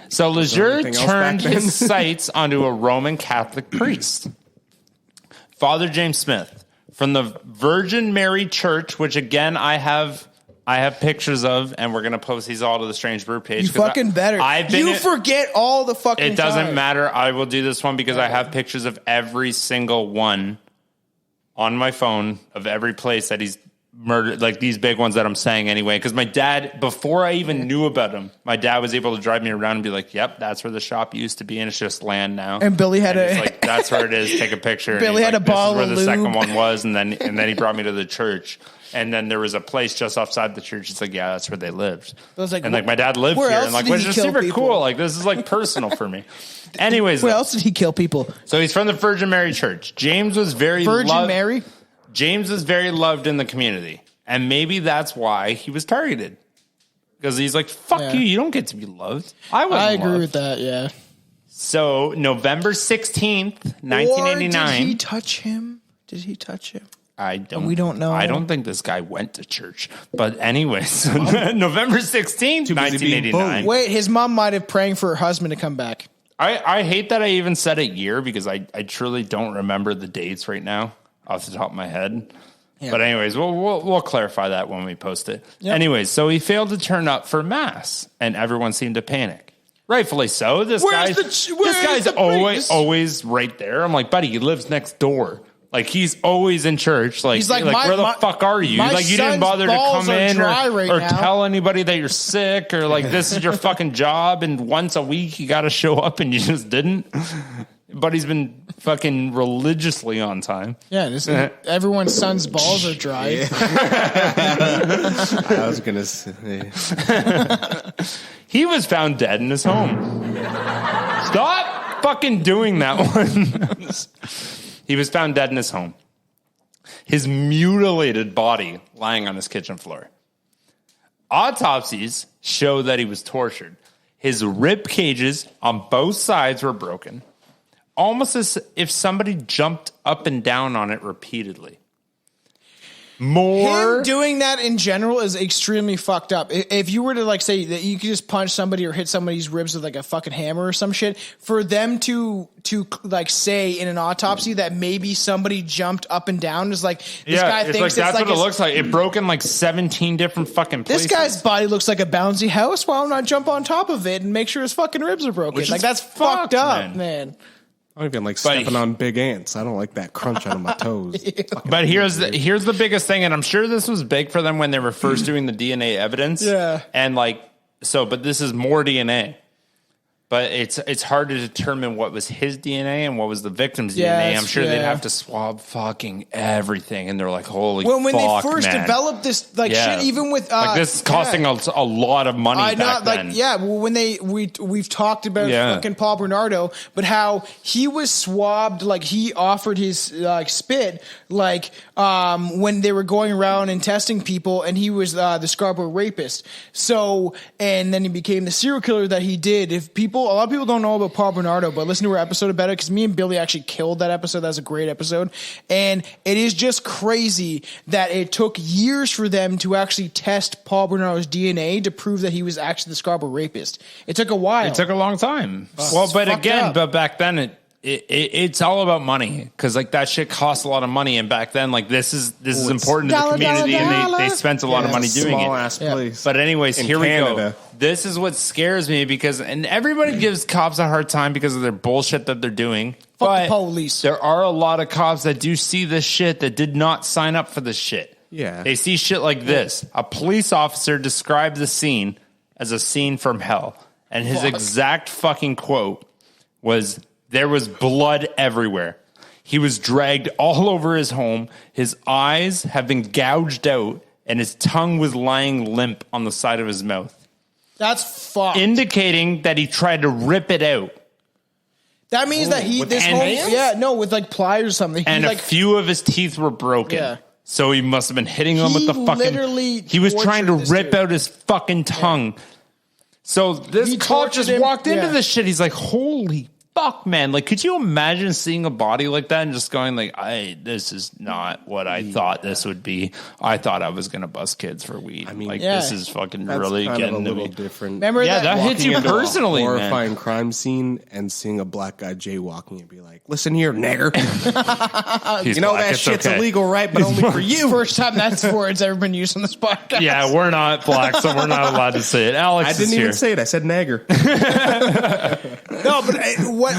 So Legere anything else turned back then? his sights onto a Roman Catholic priest, Father James Smith, from the Virgin Mary Church, which again I have pictures of, and we're gonna post these all to the Strange Brew page. You fucking better. You forget all the fucking. It doesn't time. matter. I will do this one because I have pictures of every single one on my phone of every place that he's murdered, like these big ones that I'm saying anyway. Because my dad, before I even knew about him, my dad was able to drive me around and be like, "Yep, that's where the shop used to be, and it's just land now." And Billy had he's a like, "That's where it is. Take a picture." And Billy he's had like, a bottle This is where the of second lube. one was, and then he brought me to the church. And then there was a place just outside the church. It's like, yeah, that's where they lived. I was like, and like my dad lived where here, else and like, did which he is kill super people? cool. Like this is like personal for me. Anyways, Where though. else did he kill people? So he's from the Virgin Mary Church. James was very Virgin Mary. James was very loved in the community, and maybe that's why he was targeted. Because he's like, "Fuck Yeah. you! You don't get to be loved." I agree loved. with that. Yeah. So November 16th, 1989. Or did he touch him? Did he touch him? We don't know. I don't think this guy went to church. But anyways, November 16th, 1989. Wait, his mom might have praying for her husband to come back. I hate that I even said a year because I truly don't remember the dates right now off the top of my head. Yeah. But anyways, we'll clarify that when we post it. Yep. Anyways, so he failed to turn up for mass, and everyone seemed to panic. Rightfully so. This guy's always right there. I'm like, buddy, he lives next door. Like, he's always in church. Like, where the fuck are you? Like, you didn't bother to come in or tell anybody that you're sick or, like, this is your fucking job and once a week you got to show up and you just didn't. But he's been fucking religiously on time. Yeah, everyone's son's balls are dry. Yeah. I was going to say. He was found dead in his home. Stop fucking doing that one. He was found dead in his home. His mutilated body lying on his kitchen floor. Autopsies show that he was tortured. His rib cages on both sides were broken, almost as if somebody jumped up and down on it repeatedly. Him doing that in general is extremely fucked up. If you were to like say that you could just punch somebody or hit somebody's ribs with like a fucking hammer or some shit, for them to like say in an autopsy that maybe somebody jumped up and down is like this guy thinks like that's what it looks like. It broke in like 17 different fucking places. This guy's body looks like a bouncy house. Why don't I jump on top of it and make sure his fucking ribs are broken? Like that's fucked up, man. I don't even like stepping on big ants. I don't like that crunch out of my toes. But here's the biggest thing, and I'm sure this was big for them when they were first doing the DNA evidence. Yeah. And but this is more DNA. But it's hard to determine what was his DNA and what was the victim's DNA. I'm sure they'd have to swab fucking everything, and they're like, "Holy fuck, when they first developed this shit, even with this is costing a lot of money back then." When we've talked about fucking Paul Bernardo, but how he was swabbed, like he offered his spit, when they were going around and testing people, and he was the Scarborough rapist. So, and then he became the serial killer that he did. A lot of people don't know about Paul Bernardo, but listen to our episode about it because me and Billy actually killed that episode. That was a great episode. And it is just crazy that it took years for them to actually test Paul Bernardo's DNA to prove that he was actually the Scarborough rapist. It took a while. It took a long time. But back then it's all about money because like that shit costs a lot of money, and back then this is important to the community, and they spent a lot of money doing it. Small ass place. But anyways, here Canada. we go. This is what scares me and everybody gives cops a hard time because of their bullshit that they're doing. Fuck the police. There are a lot of cops that do see this shit that did not sign up for this shit. Yeah, they see shit like this. A police officer described the scene as a scene from hell, and his exact fucking quote was, "There was blood everywhere. He was dragged all over his home. His eyes have been gouged out, and his tongue was lying limp on the side of his mouth." That's fucked. Indicating that he tried to rip it out. That means that with like pliers or something. And a few of his teeth were broken. Yeah. So he must have been hitting them with the fucking... He was trying to rip out his fucking tongue. Yeah. So this cop just walked into this shit. He's like, holy fuck, man. Like, could you imagine seeing a body like that and just going like, this is not what I thought this would be. I thought I was going to bust kids for weed. I mean, this is fucking really getting to me. Different. Remember that hits you personally, man. Horrifying crime scene and seeing a black guy jaywalking and be like, listen here, nigger. You know that shit's illegal, right? But only for you. First time that's word's ever been used on this podcast. Yeah, we're not black, so we're not allowed to say it. Alex I didn't even say it. I said nagger. No, but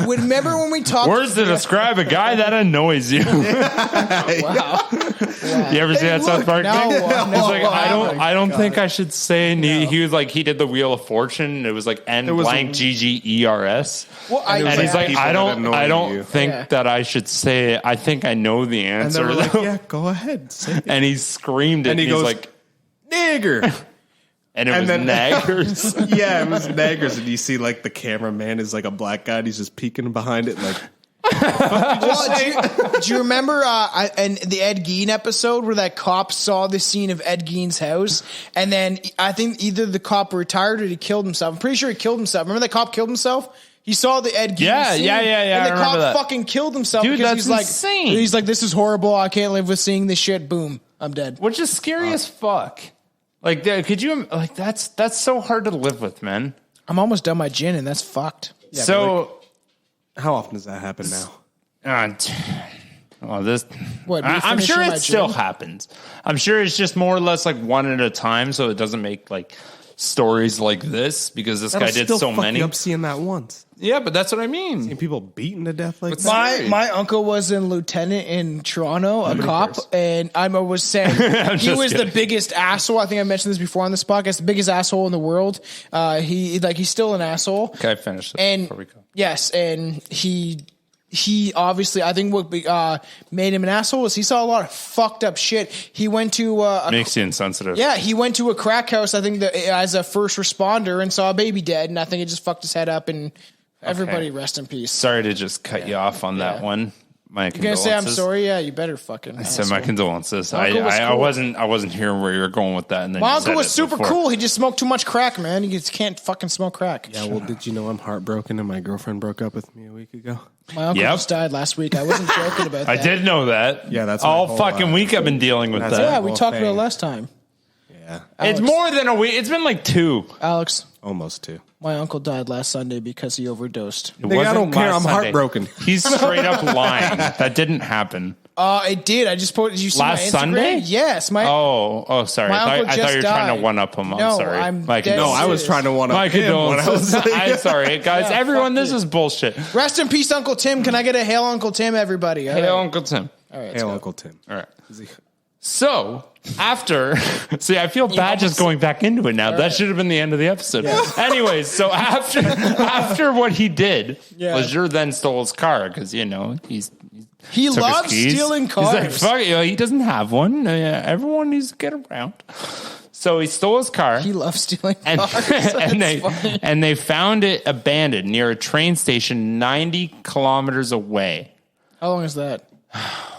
remember when we talked... Words to describe a guy that annoys you. Wow. You ever see that South Park thing? He's like, I don't think I should say... And he was like, he did the Wheel of Fortune. And it was like N-blank-G-G-E-R-S. Well, and he's like, I don't think that I should say it. I think I know the answer. And like, yeah, go ahead. Say it. And he screamed it. And he goes like, nigger. And it was naggers. Yeah, it was naggers. And you see, like, the cameraman is like a black guy. And he's just peeking behind it, like. Do you remember in the Ed Gein episode where that cop saw the scene of Ed Gein's house, and then I think either the cop retired or he killed himself. I'm pretty sure he killed himself. Remember that cop killed himself? He saw the Ed Gein Yeah, scene, yeah. And the I remember cop that. fucking killed himself Dude, because that's insane. He's like, this is horrible. I can't live with seeing this shit. Boom, I'm dead. Which is scary as fuck. Like, could you, like, that's so hard to live with, man. I'm almost done my gin, and that's fucked. Yeah, So, how often does that happen now? What? I'm sure it still happens. I'm sure it's just more or less like one at a time, so it doesn't make like stories like this because this guy did so many. You up seeing that once. Yeah, but that's what I mean. Seeing people beaten to death like that. My uncle was a lieutenant in Toronto, a cop, and I was saying he was the biggest asshole. I think I mentioned this before on this podcast. The biggest asshole in the world. He's still an asshole. Okay, I finished this before we go. Yes, and he obviously, I think what made him an asshole is he saw a lot of fucked up shit. He went to Makes you insensitive. Yeah, he went to a crack house, I think, as a first responder and saw a baby dead, and I think it just fucked his head up, and everybody rest in peace. Sorry to just cut you off on that one. My You gonna condolences. say I'm sorry? Yeah, you better fucking. I said my condolences. My uncle was I cool. wasn't hearing where you were going with that. And then My you uncle said was it super before. cool. He just smoked too much crack, man. He just can't fucking smoke crack. Yeah, well, did you know I'm heartbroken and my girlfriend broke up with me a week ago? My uncle Yep. just died last week. I wasn't joking about that. I did know that. Yeah, that's my all whole, fucking week I've been dealing with that's that. Yeah, we whole talked about it thing. last time. Yeah, It's Alex. more than a week. It's been like 2. Alex, almost two. my uncle died last Sunday because he overdosed. It Nigga, I wasn't don't care. last I'm Sunday. heartbroken. He's straight up lying. That didn't happen. It did. I just posted. Did you see Last my Instagram? Sunday? Yes. Sorry. I My uncle thought you were just trying to died. one up him. I'm No, sorry. I'm My dead No, I was serious. trying to one up My him when I was condolences. I'm sorry, guys. Yeah, Everyone, fuck this you. is bullshit. Rest in peace, Uncle Tim. Can I get a hail, Uncle Tim, everybody? All Hey, right. Uncle Tim. All right, let's Hail go. Uncle Tim. All right. So after, see, I feel bad just going back into it now. That should have been the end of the episode. Anyways, so after what he did, Yeah. Legere then stole his car because he He took his loves keys. stealing He's like, cars. fuck it, he doesn't have one. Everyone needs to get around. So he stole his car. He loves stealing and, cars. and they found it abandoned near a train station 90 kilometers away. How long is that?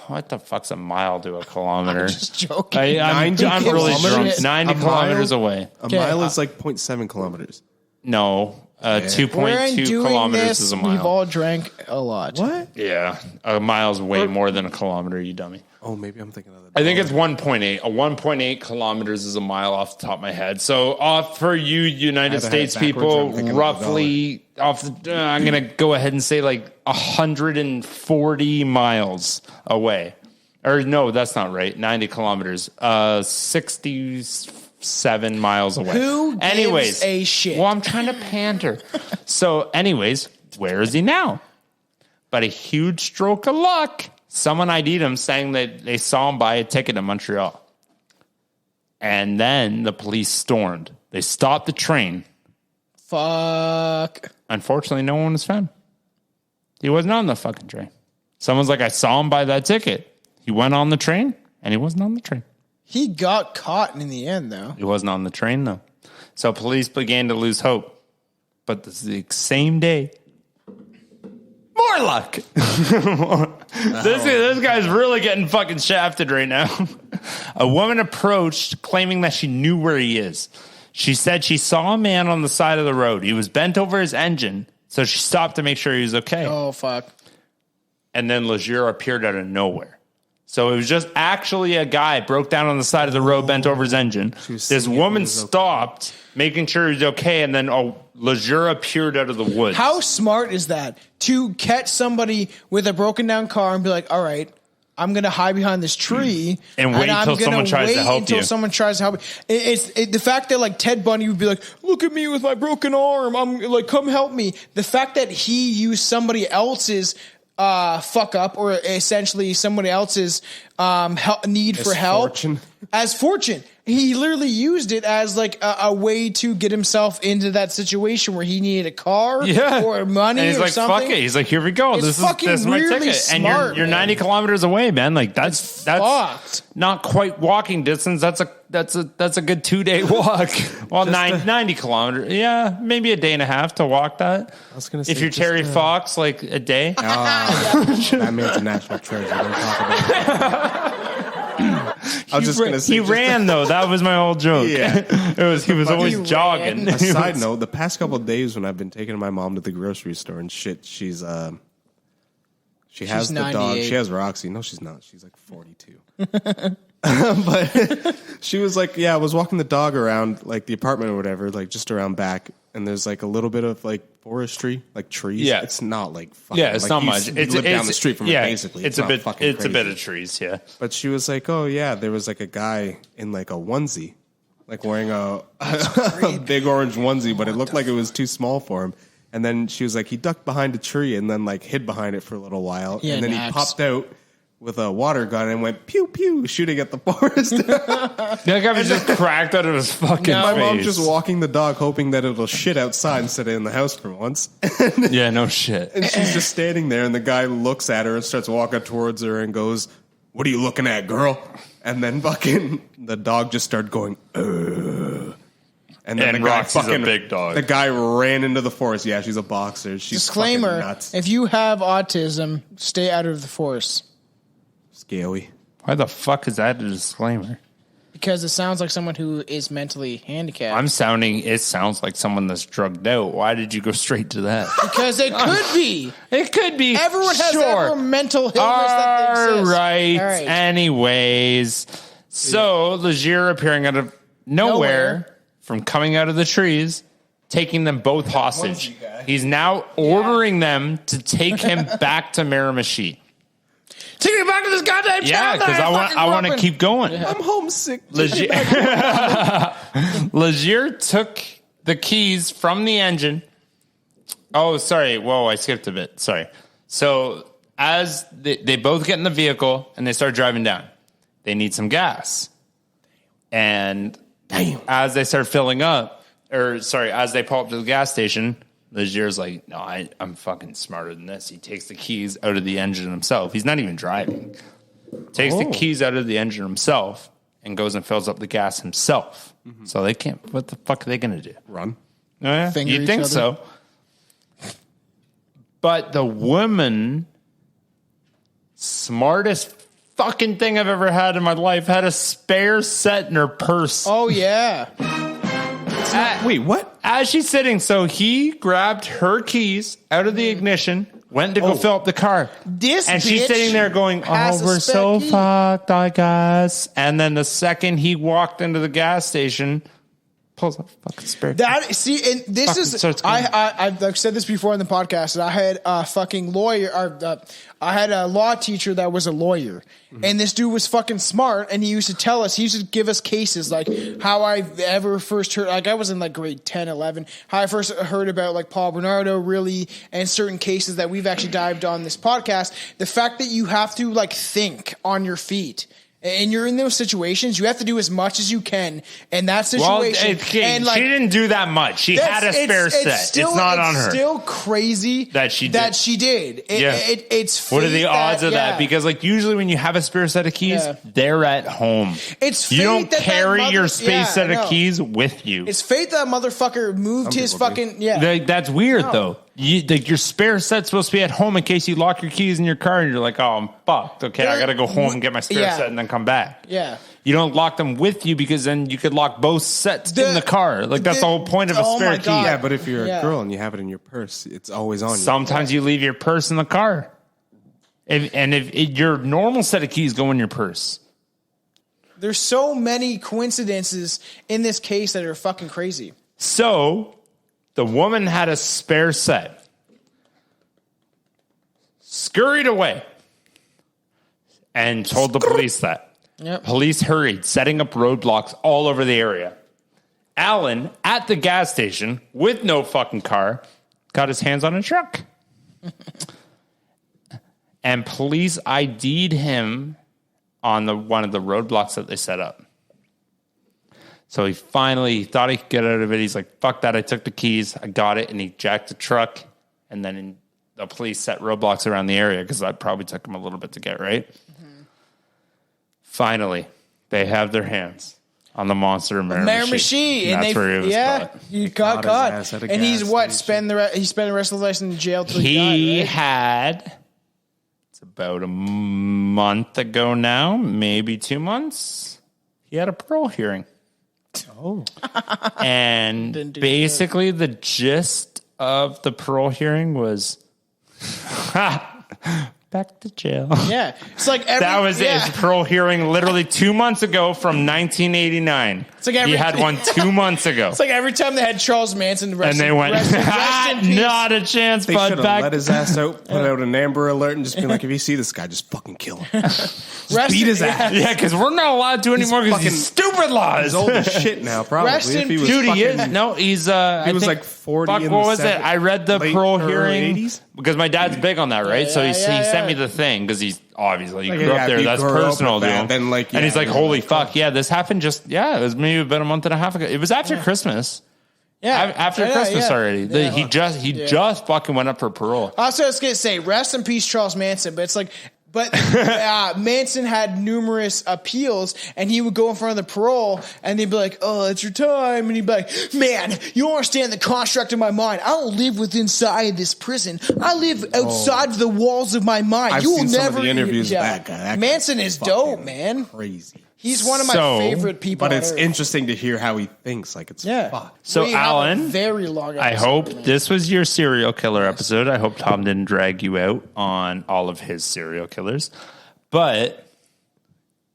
What the fuck's a mile to a kilometer? Just joking. I'm really drunk. Shit. 90 A kilometers mile? away. A Okay. mile is like 0.7 kilometers. No, We're 2.2 doing kilometers this. is a We've mile. all drank a lot. What? Yeah, a mile's way more than a kilometer, you dummy. Oh, maybe I'm thinking of the. I think it's 1.8. A 1.8 kilometers is a mile off the top of my head. So for you United had it States backwards. people, I'm thinking of the roughly I'm going to go ahead and say like 140 miles away. Or no, that's not right. 90 kilometers. 67 miles away. Who gives a shit? Well, I'm trying to pander. So anyways, where is he now? But a huge stroke of luck. Someone ID'd him saying that they saw him buy a ticket in Montreal. And then the police stormed. They stopped the train. Fuck. Unfortunately, no one was found. He wasn't on the fucking train. Someone's like, I saw him buy that ticket. He went on the train, and he wasn't on the train. He got caught in the end, though. He wasn't on the train, though. So police began to lose hope. But the same day, more luck. This guy's really getting fucking shafted right now. A woman approached claiming that she knew where he is. She said she saw a man on the side of the road. He was bent over his engine, so she stopped to make sure he was okay. Oh, fuck. And then Legere appeared out of nowhere. So it was just actually a guy broke down on the side of the road, bent over his engine. This woman stopped, making sure he was okay, and then Legere appeared out of the woods. How smart is that? To catch somebody with a broken down car and be like, all right, I'm going to hide behind this tree. And wait I'm till gonna someone tries to wait help until you. someone tries to help me. It's the fact that like Ted Bundy would be like, look at me with my broken arm. I'm like, come help me. The fact that he used somebody else's fuck up or essentially somebody else's need for help fortune. as fortune. He literally used it as like a way to get himself into that situation where he needed a car or money and he's or like, something. fuck it. He's like, here we go. It's This fucking is my really ticket. smart, and you're man. 90 kilometers away, man. Like that's fucked. not quite walking distance. That's a good 2-day walk. Well, 90 kilometers. Yeah, maybe a day and a half to walk that. I was gonna say if you're just, Terry Fox, like a day. That man's a national treasure. Don't talk about it. I was just going to say. He ran, though. That was my whole joke. Yeah. He was always jogging. A side note, the past couple of days when I've been taking my mom to the grocery store and shit, she has the dog. She has Roxy. No, she's not. She's like 42. But she was like, I was walking the dog around like the apartment or whatever, like just around back, and there's like a little bit of like forestry, like trees. Yeah. It's not like fucking, it's like not you much. Live down the street from it, basically. It's a bit. Fucking It's crazy. a bit of trees. Yeah. But she was like, oh yeah, there was like a guy in like a onesie, like wearing a big orange onesie, but it looked like it was too small for him. And then she was like, he ducked behind a tree and then like hid behind it for a little while, and then he popped out with a water gun and went pew pew shooting at the forest. That guy was just cracked out of his fucking My face. mom's just walking the dog hoping that it'll shit outside instead of in the house for once. Yeah, no shit. And she's just standing there and the guy looks at her and starts walking towards her and goes, what are you looking at, girl? And then fucking the dog just started going, ugh. And then the guy Roxy's a big dog. The guy ran into the forest. Yeah, she's a boxer. She's Disclaimer, nuts. if you have autism, stay out of the forest. Scaly. Why the fuck is that a disclaimer? Because it sounds like someone who is mentally handicapped. It sounds like someone that's drugged out. Why did you go straight to that? Because it could be. It could be. Everyone has every mental illness that exists. All right. Anyways, so Legere appearing out of nowhere from coming out of the trees, taking them both hostage. He's now ordering them to take him back to Miramichi. Take me back to this goddamn town. Yeah, because I want to keep going. I'm homesick. Legere took the keys from the engine. Oh, sorry. Whoa, I skipped a bit. Sorry. So as they both get in the vehicle and they start driving down, they need some gas. And as they start filling up, as they pull up to the gas station, Legere's like, no, I'm fucking smarter than this. He takes the keys out of the engine himself. He's not even driving. Takes the keys out of the engine himself and goes and fills up the gas himself. Mm-hmm. So they can't. What the fuck are they going to do? Run? Oh, yeah, you'd think so. But the woman, smartest fucking thing I've ever had in my life, had a spare set in her purse. Oh, yeah. Wait, what? As she's sitting, so he grabbed her keys out of the ignition, went to go fill up the car. And she's sitting there going, oh, we're so fucked, I guess. And then the second he walked into the gas station, pulls up fucking spare key. And this is, I've said this before in the podcast, I had a fucking lawyer, I had a law teacher that was a lawyer, and this dude was fucking smart, and he used to tell us, he used to give us cases, like how I ever first heard, like I was in like grade 10, 11, how I first heard about like Paul Bernardo, really, and certain cases that we've actually dived on this podcast. The fact that you have to like think on your feet. And you're in those situations, you have to do as much as you can in that situation. And like, she didn't do that much. She had a spare set. It's not on her. It's still crazy that she did. It's what are the odds of that? Because like usually when you have a spare set of keys, they're at home. It's you don't carry your spare set of keys with you. It's fate that motherfucker moved his fucking That's weird though. Your spare set's supposed to be at home in case you lock your keys in your car and you're like, oh, I'm fucked. Okay, I got to go home and get my spare set and then come back. Yeah. You don't lock them with you because then you could lock both sets in the car. Like, that's the whole point of a spare key. Yeah, but if you're a girl and you have it in your purse, it's always on you. Sometimes you leave your purse in the car. If your normal set of keys go in your purse. There's so many coincidences in this case that are fucking crazy. So the woman had a spare set, scurried away, and told the police that. Yep. Police hurried, setting up roadblocks all over the area. Allan, at the gas station, with no fucking car, got his hands on a truck. And police ID'd him on one of the roadblocks that they set up. So he finally thought he could get out of it. He's like, fuck that. I took the keys. I got it. And he jacked the truck. And then the police set roadblocks around the area because that probably took him a little bit to get right. Mm-hmm. Finally, they have their hands on the monster in Miramichi. And that's where he was caught. He got caught. And he's what? He spent the rest of his life in jail till he died, right? had... about a month ago now, maybe 2 months, he had a parole hearing. Oh. And basically the gist of the parole hearing was back to jail. Yeah. It's like That was it. His parole hearing literally 2 months ago from 1989. It's like he had one 2 months ago. It's like every time they had Charles Manson And they went, rest in peace. not a chance, They bud. should have Back. let his ass out, put out an Amber Alert, and just be like, if you see this guy, just fucking kill him. Rest beat in- his ass. Yeah, because we're not allowed to anymore because fucking- these stupid laws. He's old as shit now, probably. Rest in If he was Dude, he is. fucking- No, he's. He I was think- like 40 Fuck, in what the was it? I read the late parole or hearing 80s? because my dad's big on that, right? So he yeah. sent me the thing because he's obviously Like, grew yeah, up there. if you That's grew up personal with to that, him. then, like, and he's yeah, like, you're "Holy like, fuck, yeah, this happened just it was maybe about a month and a half ago. It was after Christmas." Yeah. After Christmas already. Yeah. He just fucking went up for parole. Also, I was going to say, rest in peace, Charles Manson. But it's like, Manson had numerous appeals, and he would go in front of the parole, and they'd be like, "Oh, it's your time," and he'd be like, "Man, you don't understand the construct of my mind. I don't live within inside this prison. I live outside the walls of my mind. I've you will seen never." some of the interviews with that guy. That Manson guy's is dope, fucking man. Crazy. He's one of my So- favorite people. But on it's earth. interesting to hear how he thinks. Like, it's Yeah. fuck. So, We have a Alan, very long. I episode, hope man. this was your serial killer episode. I hope Tom didn't drag you out on all of his serial killers. But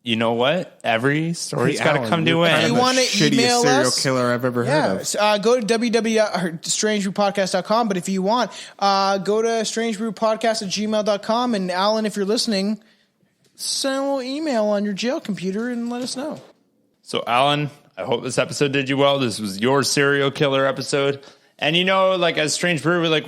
you know what? Every story's got to come to an Kind end. of You the wanna shittiest email serial us? killer I've ever heard Yeah, of. so, go to www.strangebrewpodcast.com. But if you want, go to strangebrewpodcast@gmail.com. And Alan, if you're listening, send a little email on your jail computer and let us know. So, Alan, I hope this episode did you well. This was your serial killer episode. And you know, like as Strange Brew, we like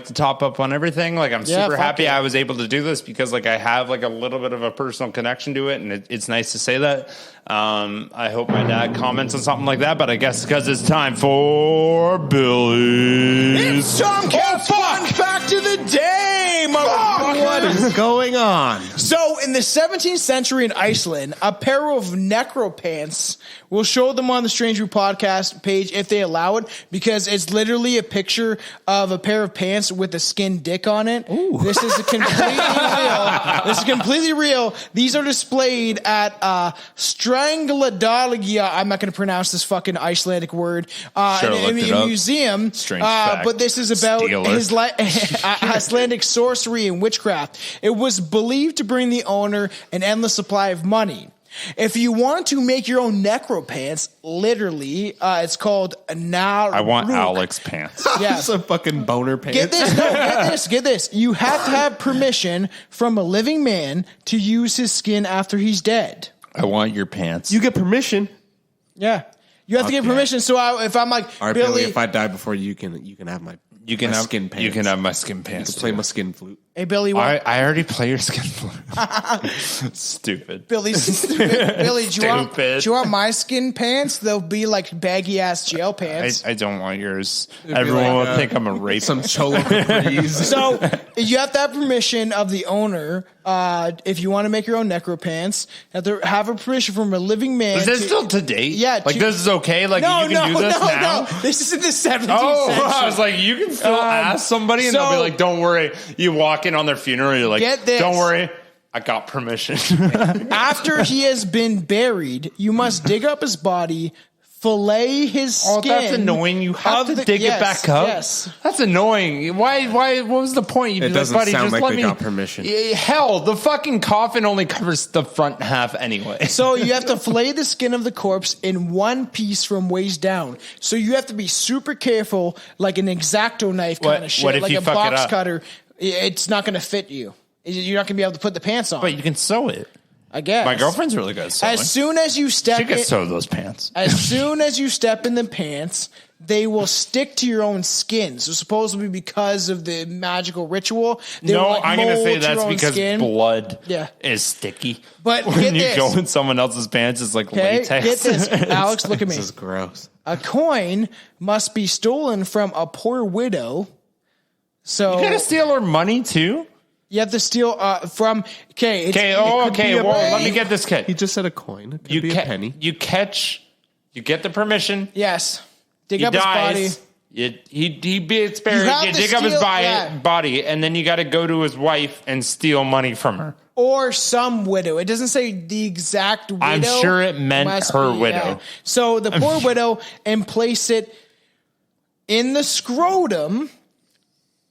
to top up on everything. Like I'm Yeah, super fuck happy yeah. I was able to do this because like I have like a little bit of a personal connection to it, and it's nice to say that. I hope my dad comments on something like that, but I guess because it's time for Billy's. It's Tom Cat's back to the day, motherfucker. What is going on? So, in the 17th century in Iceland, a pair of necropants, we'll show them on the Strange Brew podcast page if they allow it, because it's literally a picture of a pair of pants with a skin dick on it. This is completely real. These are displayed at Strangladalgia. I'm not going to pronounce this fucking Icelandic word. Should've in looked it a up. museum. Strange fact. But this is about Stealer. his Icelandic sorcery and witchcraft. It was believed to bring the owner an endless supply of money. If you want to make your own necropants, literally, it's called Naruk. I want Alex pants. Yeah. Some fucking boner pants. Get this, no, get this. You have to have permission from a living man to use his skin after he's dead. I want your pants. You get permission. Yeah. You have to get permission. So if I'm like, All right, Billy, Billy, if I die before you can have my my skin pants. You can have my skin pants. play too. my skin flute. hey, Billy, what? I already play your skin flute. Stupid. Billy, Billy, do you want my skin pants? They'll be like baggy ass jail pants. I don't want yours. Everyone will think I'm a rapist. Some cholo capris. So you have to have permission of the owner. If you want to make your own necropants, you have to have a permission from a living man. Is this still to date? Yeah, Like this is okay? Like you can do this now? No. This is in the 17th Oh, century. I was like, you can still ask somebody and they'll be so- like, don't worry. You walk in on their funeral, you're like, Get this. don't worry. I got permission. After he has been buried, you must dig up his body, fillet his skin. Oh, that's annoying. You have to dig it back up. Yes. That's annoying. Why? What was the point? You'd It be doesn't buddy, sound just like let they me. got permission. Hell, the fucking coffin only covers the front half anyway. So you have to fillet the skin of the corpse in one piece from waist down. So you have to be super careful, like an X-Acto knife kind of shit, what if like you a fuck it box up? cutter. It's not going to fit you. You're not going to be able to put the pants on. But you can sew it. I guess My girlfriend's really good at sewing. As soon as you step She can in, sew those pants. as soon as you step in the pants, they will stick to your own skin. So supposedly because of the magical ritual, they will, No, like, I'm going to mold say your that's own because skin. blood Yeah. is sticky. But when get you this. go in someone else's pants, it's like Okay, latex. get this, Alex. Look at me. This is gross. A coin must be stolen from a poor widow. So You gotta steal her money too? you have to steal from. Okay. Okay, let me get this kid. He just said a coin. It could be a penny. You get the permission. Yes. Dig He up his body. dies. He beats Barry. You have You to dig up his steal- body, and then you got to go to his wife and steal money from her. Or some widow. It doesn't say the exact widow. I'm sure it meant her widow. Yeah. So the poor widow, and place it in the scrotum,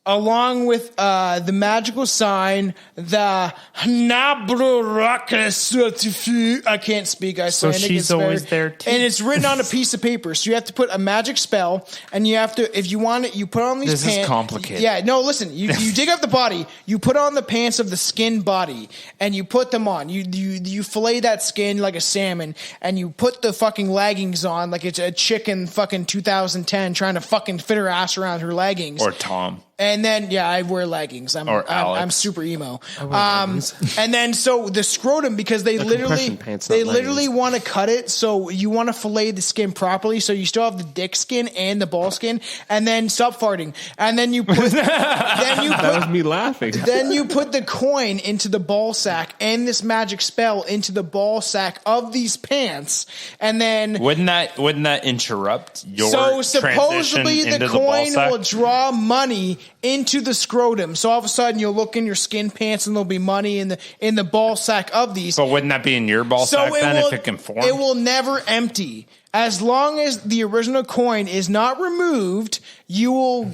along with the magical sign, the Nabrurakasutu. I can't speak Icelandic. So she's it's always there too. And it's written on a piece of paper. So you have to put a magic spell, and you have to, if you want it, you put on these pants. This is complicated. Yeah, no, listen. You dig up the body, you put on the pants of the skin body, and you put them on. You fillet that skin like a salmon, and you put the fucking leggings on like it's a chicken fucking 2010 trying to fucking fit her ass around her leggings. Or Tom. And then, yeah, I wear leggings. I'm super emo. And then, so the scrotum, because they literally want to cut it. So you want to fillet the skin properly. So you still have the dick skin and the ball skin. And then stop farting. And then you put, That was me laughing. then you put the coin into the ball sack and this magic spell into the ball sack of these pants. And then, Wouldn't that interrupt your so supposedly transition the into coin the ball sack? will draw money into the scrotum. So all of a sudden you'll look in your skin pants and there'll be money in the ball sack of these. But wouldn't that be in your ball sack then if it conformed? It will never empty. As long as the original coin is not removed, you will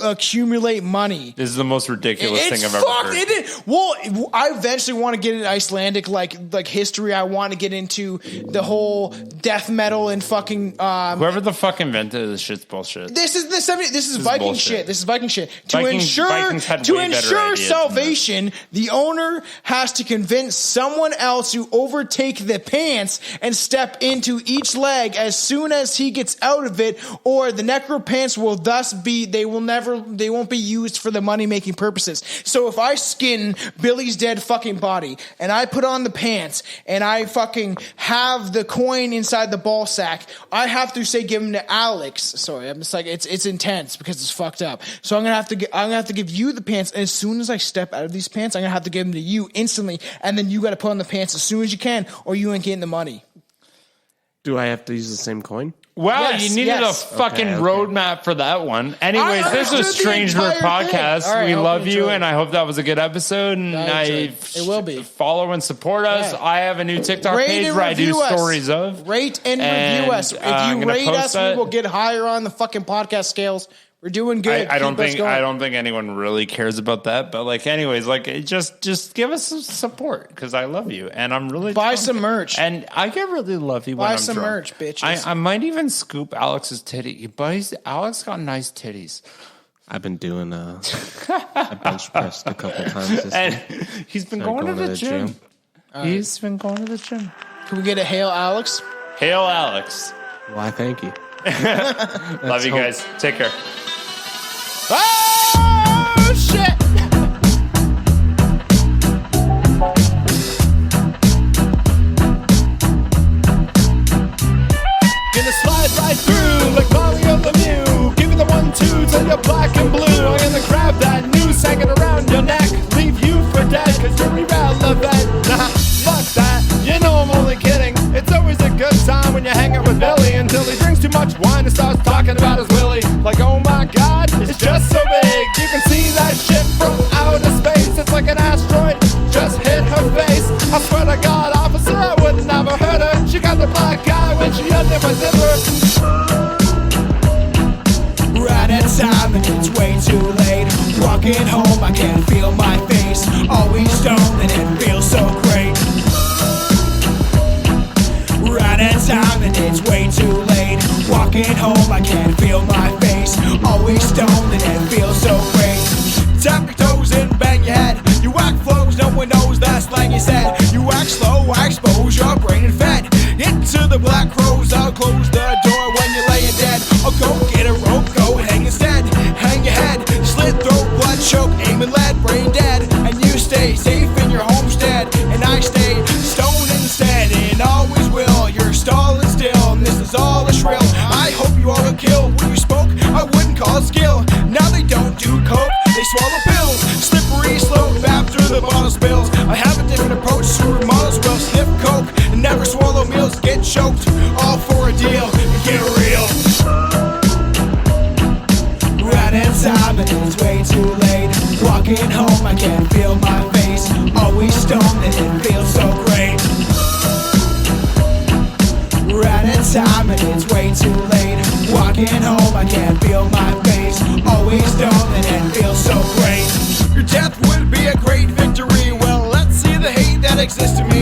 accumulate money. This is the most ridiculous thing I've ever heard. Well, I eventually want to get into Icelandic like history. I want to get into the whole death metal and fucking. Whoever the fuck invented this shit's bullshit. This is Viking bullshit. shit. This is Viking shit. Vikings had way better ideas than salvation, the owner has to convince someone else to overtake the pants and step into each leg as soon as he gets out of it, or the necro pants will thus be, they won't be used for the money making purposes. So if I skin Billy's dead fucking body and I put on the pants and I fucking have the coin inside the ball sack, I have to say give him to Alex. Sorry, I'm just like, it's intense because it's fucked up. So I'm gonna have to give you the pants, and as soon as I step out of these pants, I'm gonna have to give them to you instantly, and then you got to put on the pants as soon as you can, or you ain't getting the money. Do I have to use the same coin? Well, Yes, you needed yes. a fucking Okay. roadmap for that one. Anyways, I this was understood the Strange Bird entire thing. Podcast. All right, We I hope love you you, enjoyed and it. I hope that was a good episode. And I enjoyed it. It will be. Follow and support us. Yeah. I have a new TikTok Rate page and where I do review us. stories of. Rate and And, review us. If I'm you gonna rate post us, that. we will get higher on the fucking podcast scales. We're doing good. I don't Keep us think going. anyone really cares about that, but like, anyways, like, just give us some support because I love you and I'm really Buy drunk. some merch. And I get really lovey when Buy I'm some drunk. merch, bitches. I might even scoop Alex's titty. Alex got nice titties, I've been doing a bench press a couple times this and week. he's been Started going to the gym. He's been going to the gym. Can we get a hail, Alex? Hail, Alex! Why, thank you. Love you guys. Take care. Oh, shit! Gonna slide right through like Mario Lemieux. Give you the 1-2 till you're black and blue. I'm gonna grab that noose hanging around your neck. Leave you for dead cause you're irrelevant. Nah, fuck that, you know I'm only kidding. It's always a good time when you hang out with Billy until he drinks too much wine and starts talking about his willy. Like, oh my god, it's just so big. You can see that shit from outer space. It's like an asteroid just hit her face. I swear to God, officer, I would never hurt her. She got the black eye when she undid my zipper. Right at time and it's way too late. Walking home, I can't feel my face. Always stoned and it feels so great. Right at time and it's way too late. Walking home, I can't feel my face. Always stoned and it feels so great. Tap your toes and bang your head. You act flows, no one knows that slang you said. You act slow, I expose your brain and fed. Into the black crows, I'll close the door when you're laying dead. I'll go get a rope, go hang instead. Hang your head, slit throat, blood choke, aim and lead, brain dead. And you stay safe in your homestead. And I stay stoned instead and always will. You're stalling still and this is all a shrill. I hope you all will kill. When you spoke, I wouldn't call it skill. Now they don't do coke, they swallow pills. Slippery slope after the bottle spills. I have a different approach, supermodels will sniff coke and never swallow meals, get choked. All for a deal, get real. time and it's way too late. Walking home, I can't feel my face. Always stoned and it feels so great. We're out of time and it's way too late. Walking home, I can't feel my face. Always stoned and it feels so great. Your death would be a great victory. Well, let's see the hate that exists in me.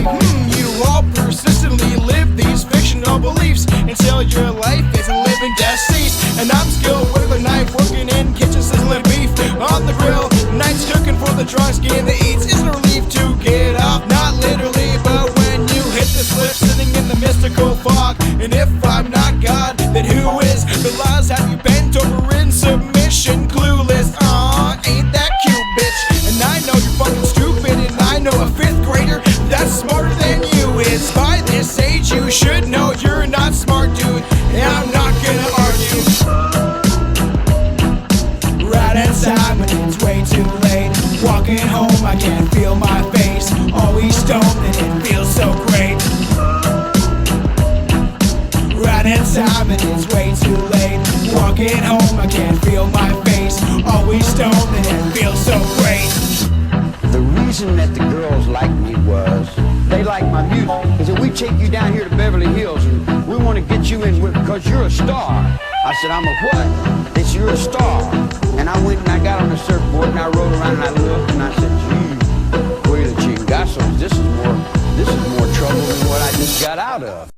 You all persistently live these fictional beliefs until your life is a living deceased. And I'm skilled with a knife, working in kitchens sizzling beef on the grill. Nights cooking for the drunk skin that eats. Isn't a relief to get off, not literally, but when you hit the slip, sitting in the mystical fog. And if I'm not God, then who is? The lies have you bent over in submission, clueless. Ain't that cute, bitch? And I know you're fucking stupid, and I know a 5th grader that's smarter than you is. By this age, you should know you're not smart, dude. And I'm not gonna argue. Right at time, and it's way too late. Walking home, I can't feel my face. Always stoned, and it feels so great. Right at time and it's way too late. Walking home, I can't feel my face. Always stoned and it feels so great. The reason that the girls like me was they like my music. They said, we take you down here to Beverly Hills and we want to get you in because you're a star. I said, I'm a what? They said, you're a star. And I went and I got on the surfboard and I rode around and I looked and I said, gee, wait a chingasos, this is more trouble than what I just got out of.